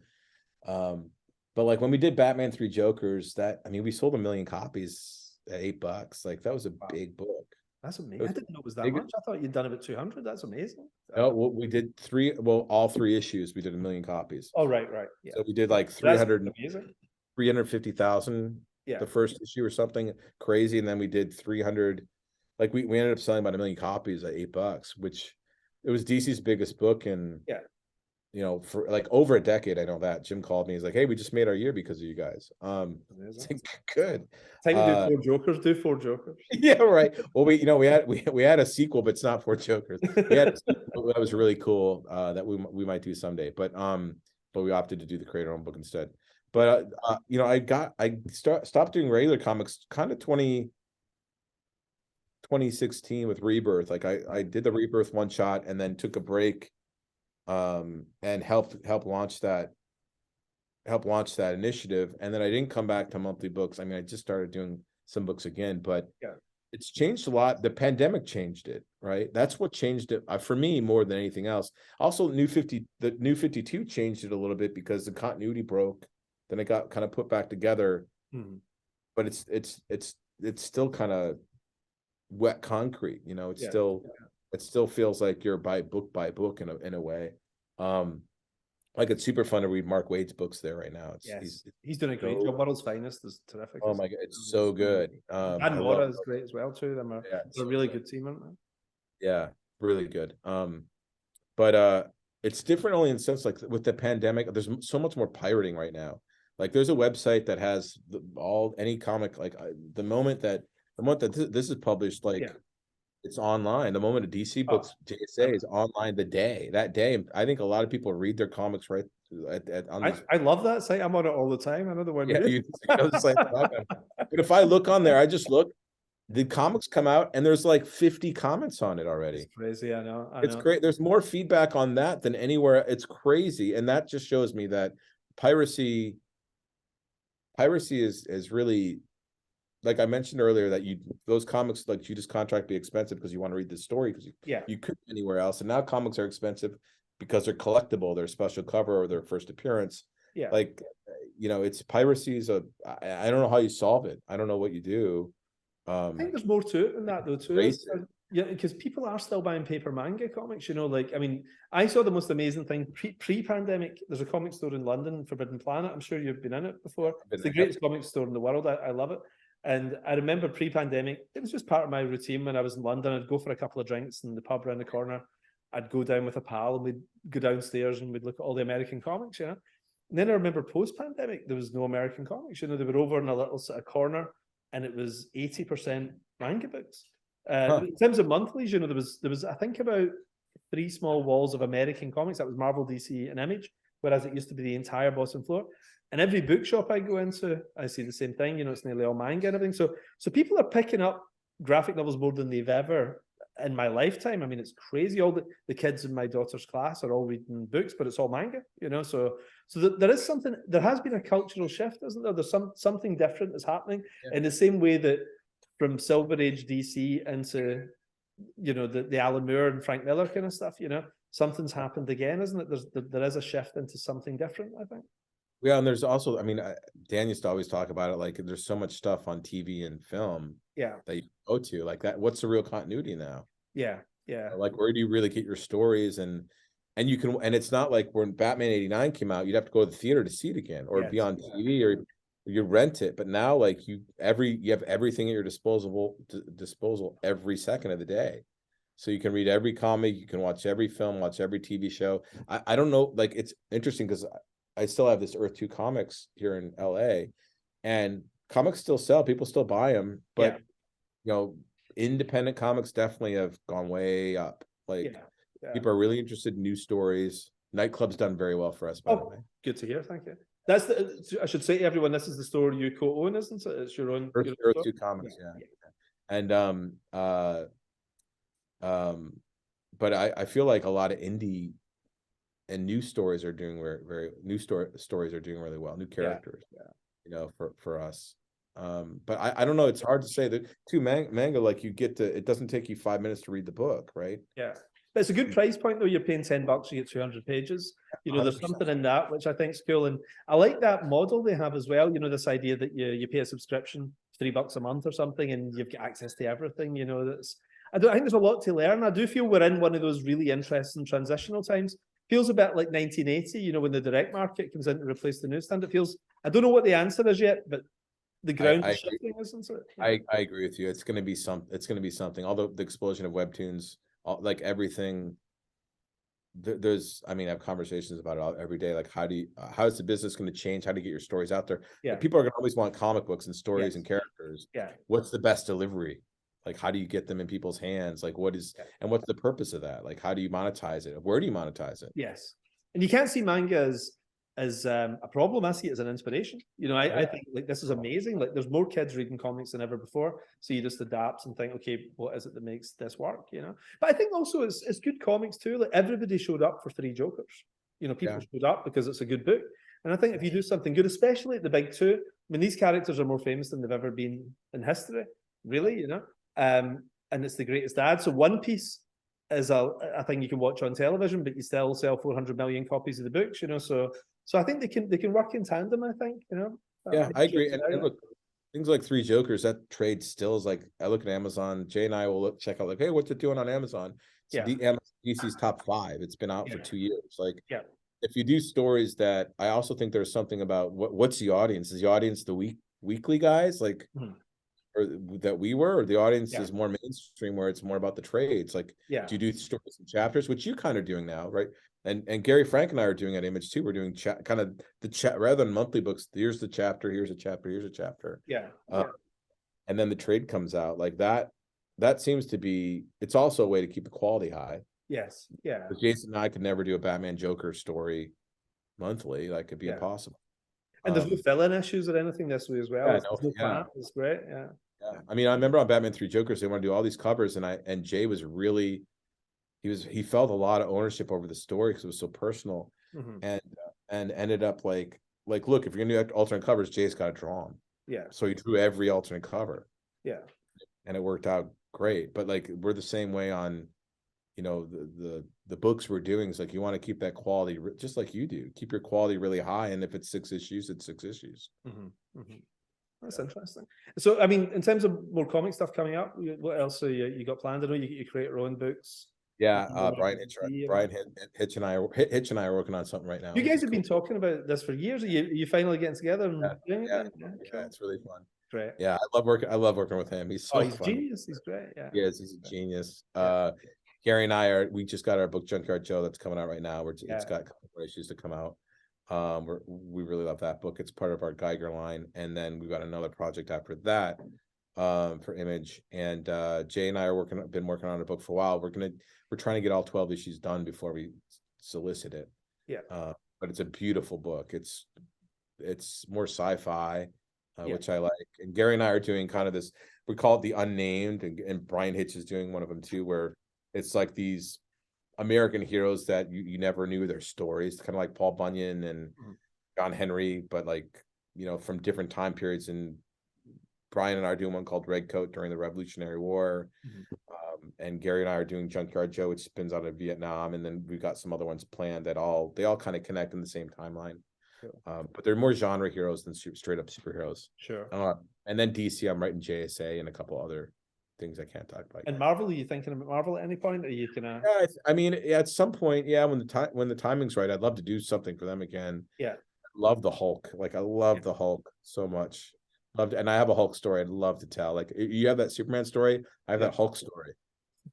But like when we did Batman 3 Jokers, we sold 1 million copies at $8. Like that was a big book. That's amazing. I didn't know it was that much. I thought you'd done about 200. That's amazing. No, we did 3. Well, all 3 issues, we did 1 million copies. Oh, right. Yeah. So we did like 350,000 the first issue or something crazy, and then we did 300. Like we ended up selling about 1 million copies at $8, which it was DC's biggest book, and for like over a decade. I know that Jim called me. He's like, "Hey, we just made our year because of you guys." It's like, good. Time to do 4 Jokers. Do 4 Jokers. Yeah, right. Well, we had a sequel, but it's not 4 Jokers. We had a sequel that was really cool that we might do someday, but we opted to do the creator own book instead. But I stopped doing regular comics kind of 2016 with Rebirth. Like I did the Rebirth one shot and then took a break, and helped launch that initiative. And then I didn't come back to monthly books. I mean, I just started doing some books again, but yeah, it's changed a lot. The pandemic changed it, right? That's what changed it for me more than anything else. Also, the New 52 changed it a little bit because the continuity broke. Then it got kind of put back together, but it's still kind of wet concrete. It still feels like you're book by book in a way. Like it's super fun to read Mark Waid's books there right now. He's doing a great job. World's Finest is terrific. Oh my god, it's so good. And Laura is great as well too. They're a really good team, aren't they? Yeah, really good. But it's different only in the sense like with the pandemic, there's so much more pirating right now. Like there's a website that has any comic, like the moment that this is published, like it's online. The moment a DC Books JSA is online that day, I think a lot of people read their comics right I love that site. I'm on it all the time. I know the one. Yeah, but if I look on there, the comics come out and there's like 50 comments on it already. It's crazy. I know. It's great. There's more feedback on that than anywhere. It's crazy. And that just shows me that piracy is really, like I mentioned earlier, that those comics, like you just contract be expensive because you want to read the story because you couldn't anywhere else. And now comics are expensive because they're collectible, they're special cover or their first appearance. Yeah. Like, it's piracy I don't know how you solve it. I don't know what you do. I think there's more to it than that though too. Yeah, because people are still buying paper manga comics, like, I mean, I saw the most amazing thing pre-pandemic. There's a comic store in London, Forbidden Planet. I'm sure you've been in it before. It's the greatest comic store in the world. I love it. And I remember pre-pandemic, it was just part of my routine when I was in London. I'd go for a couple of drinks in the pub around the corner. I'd go down with a pal and we'd go downstairs and we'd look at all the American comics, And then I remember post-pandemic, there was no American comics. They were over in a little sort of corner and it was 80% manga books. In terms of monthlies, there was I think about 3 small walls of American comics. That was Marvel, DC, and Image, whereas it used to be the entire bottom floor. And every bookshop I go into, I see the same thing. It's nearly all manga and everything. So people are picking up graphic novels more than they've ever in my lifetime. I mean, it's crazy. All the kids in my daughter's class are all reading books, but it's all manga. So there is something. There has been a cultural shift, isn't there? There's something different that's happening in the same way that from Silver Age DC into the Alan Moore and Frank Miller kind of stuff. Something's happened again, isn't it? There is a shift into something different, I think. Yeah, and there's also, I mean, Dan used to always talk about it, like there's so much stuff on TV and film that you go to, like that. What's the real continuity now? Yeah. Like, where do you really get your stories? And you can, and it's not like when Batman '89 came out, you'd have to go to the theater to see it again, or be on TV, or you rent it. But now, like you have everything at your disposal every second of the day. So you can read every comic, you can watch every film, watch every TV show. I don't know, like it's interesting because I still have this Earth 2 comics here in LA, and comics still sell. People still buy them, but independent comics definitely have gone way up. Like people are really interested in new stories. Nightclub's done very well for us, by the way. Good to hear. Thank you. I should say to everyone, this is the store you co-own, isn't it? It's your own Earth 2 comics, And but I feel like a lot of indie and new stories are doing stories are doing really well. New characters, for us. But I don't know. It's hard to say that too. Manga, like it doesn't take you 5 minutes to read the book, right? Yeah, but it's a good price point though. You're paying $10, you get 200 pages. There's something in that which I think is cool, and I like that model they have as well. This idea that you pay a subscription, $3 a month or something, and you've got access to everything. I think there's a lot to learn. I do feel we're in one of those really interesting transitional times. Feels a bit like 1980, when the direct market comes in to replace the newsstand. It feels, I don't know what the answer is yet, but the ground is shifting, isn't it? I agree with you. It's going to be something. Although the explosion of webtoons, like everything, there's, I mean, I have conversations about it every day. Like, how is the business going to change? How to get your stories out there? Yeah. People are going to always want comic books and stories Yes. and characters. Yeah. What's the best delivery? Like, how do you get them in people's hands? Like, and what's the purpose of that? Like, how do you monetize it? Where do you monetize it? Yes. And you can't see manga as a problem. I see it as an inspiration. You know, I think like this is amazing. Like there's more kids reading comics than ever before. So you just adapt and think, okay, what is it that makes this work? You know, but I think also it's good comics too. Like everybody showed up for Three Jokers. You know, people showed up because it's a good book. And I think if you do something good, especially at the big two, I mean, these characters are more famous than they've ever been in history, really, you know. And it's the greatest ad. So One Piece is a thing you can watch on television, but you still sell 400 million copies of the books, you know. So I think they can work in tandem, I think, you know. Yeah, I agree. And look, things like Three Jokers, that trade still is like, I look at Amazon, Jay and I will check out like, hey, what's it doing on Amazon? It's DC's top 5. It's been out for 2 years. Like, if you do stories that, I also think there's something about what's the audience? Is the audience the weekly guys? Like, or that we were, or the audience is more mainstream where it's more about the trades? Like, do you do stories and chapters, which you kind of doing now, right? And Gary Frank and I are doing at Image too. We're doing kind of the chat rather than monthly books. Here's the chapter, here's a chapter, here's a chapter. And then the trade comes out like that. That seems to be, it's also a way to keep the quality high. Yes. Yeah. But Jason and I could never do a Batman Joker story monthly. Like, it'd be impossible. And there's no fill-in issues or anything this way as well. It's great. Yeah. I mean, I remember on Batman 3 Jokers, they want to do all these covers, and Jay was really, he felt a lot of ownership over the story because it was so personal, and ended up like, look, if you're gonna do alternate covers, Jay's got to draw them. Yeah. So he drew every alternate cover. Yeah. And it worked out great. But like, we're the same way on, you know, the books we're doing. Is like, you want to keep that quality just like you do. Keep your quality really high, and if it's 6 issues, it's 6 issues. That's interesting. So, I mean, in terms of more comic stuff coming up, what else you got planned? I know you create your own books. Yeah, Brian Hitch and I are working on something right now. You guys have been talking about this for years. Are you finally getting together? Yeah, it's really fun. Great. Yeah, I love working with him. He's he's genius. He's great. Yeah. Yes, he's a genius. Gary and I we just got our book Junkyard Joe that's coming out right now. It's got a couple more issues to come out. We really love that book. It's part of our Geiger line, and then we've got another project after that for Image. And Jay and I been working on a book for a while. We're trying to get all 12 issues done before we solicit it. But it's a beautiful book. It's more sci-fi, which I like. And Gary and I are doing kind of this, we call it the unnamed, and Brian Hitch is doing one of them too, where it's like these American heroes that you never knew their stories, kind of like Paul Bunyan and John Henry, but like, you know, from different time periods. And Brian and I are doing one called Redcoat during the Revolutionary War. And Gary and I are doing Junkyard Joe, which spins out of Vietnam. And then we've got some other ones planned that they all kind of connect in the same timeline. But they're more genre heroes than straight up superheroes. Sure. And then DC, I'm writing JSA and a couple other things I can't talk about. And Marvel, are you thinking about Marvel at any point? Are you gonna? Yeah, I mean, at some point, when the timing's right, I'd love to do something for them again. Yeah, I love the Hulk. Like, I love the Hulk so much. And I have a Hulk story I'd love to tell. Like, you have that Superman story, I have that Hulk story.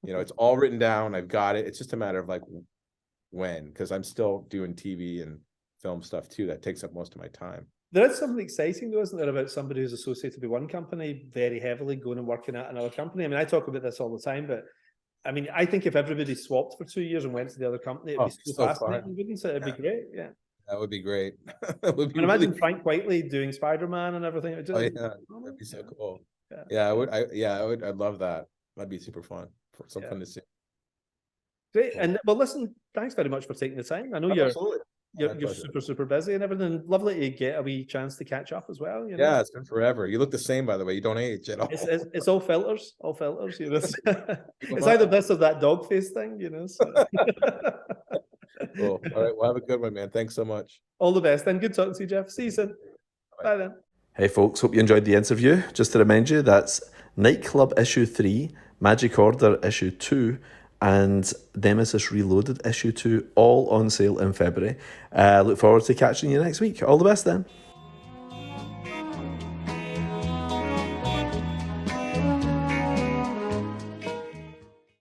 You know, it's all written down. I've got it. It's just a matter of like when, because I'm still doing TV and film stuff too. That takes up most of my time. There is something exciting, though, isn't there, about somebody who's associated with one company very heavily going and working at another company? I mean, I talk about this all the time, but I mean, I think if everybody swapped for 2 years and went to the other company, it'd be so fascinating, wouldn't it? It'd be great, yeah. That would be great. Imagine Frank Whiteley doing Spider-Man and everything. That'd be so cool. Yeah, I'd love that. That'd be super fun. Something to see. Great. And well, listen, thanks very much for taking the time. I know you're super busy and everything. Lovely to get a wee chance to catch up as well. You know? Yeah, it's been forever. You look the same, by the way. You don't age at all. It's all filters. You know, it's either this or that dog face thing. You know. So. Cool. All right. Well, have a good one, man. Thanks so much. All the best. And good talking to you, Geoff. See you soon. Bye then. Hey folks, hope you enjoyed the interview. Just to remind you, that's Nightclub issue 3, Magic Order issue 2, and Nemesis Reloaded issue 2, all on sale in February. Look forward to catching you next week. All the best then.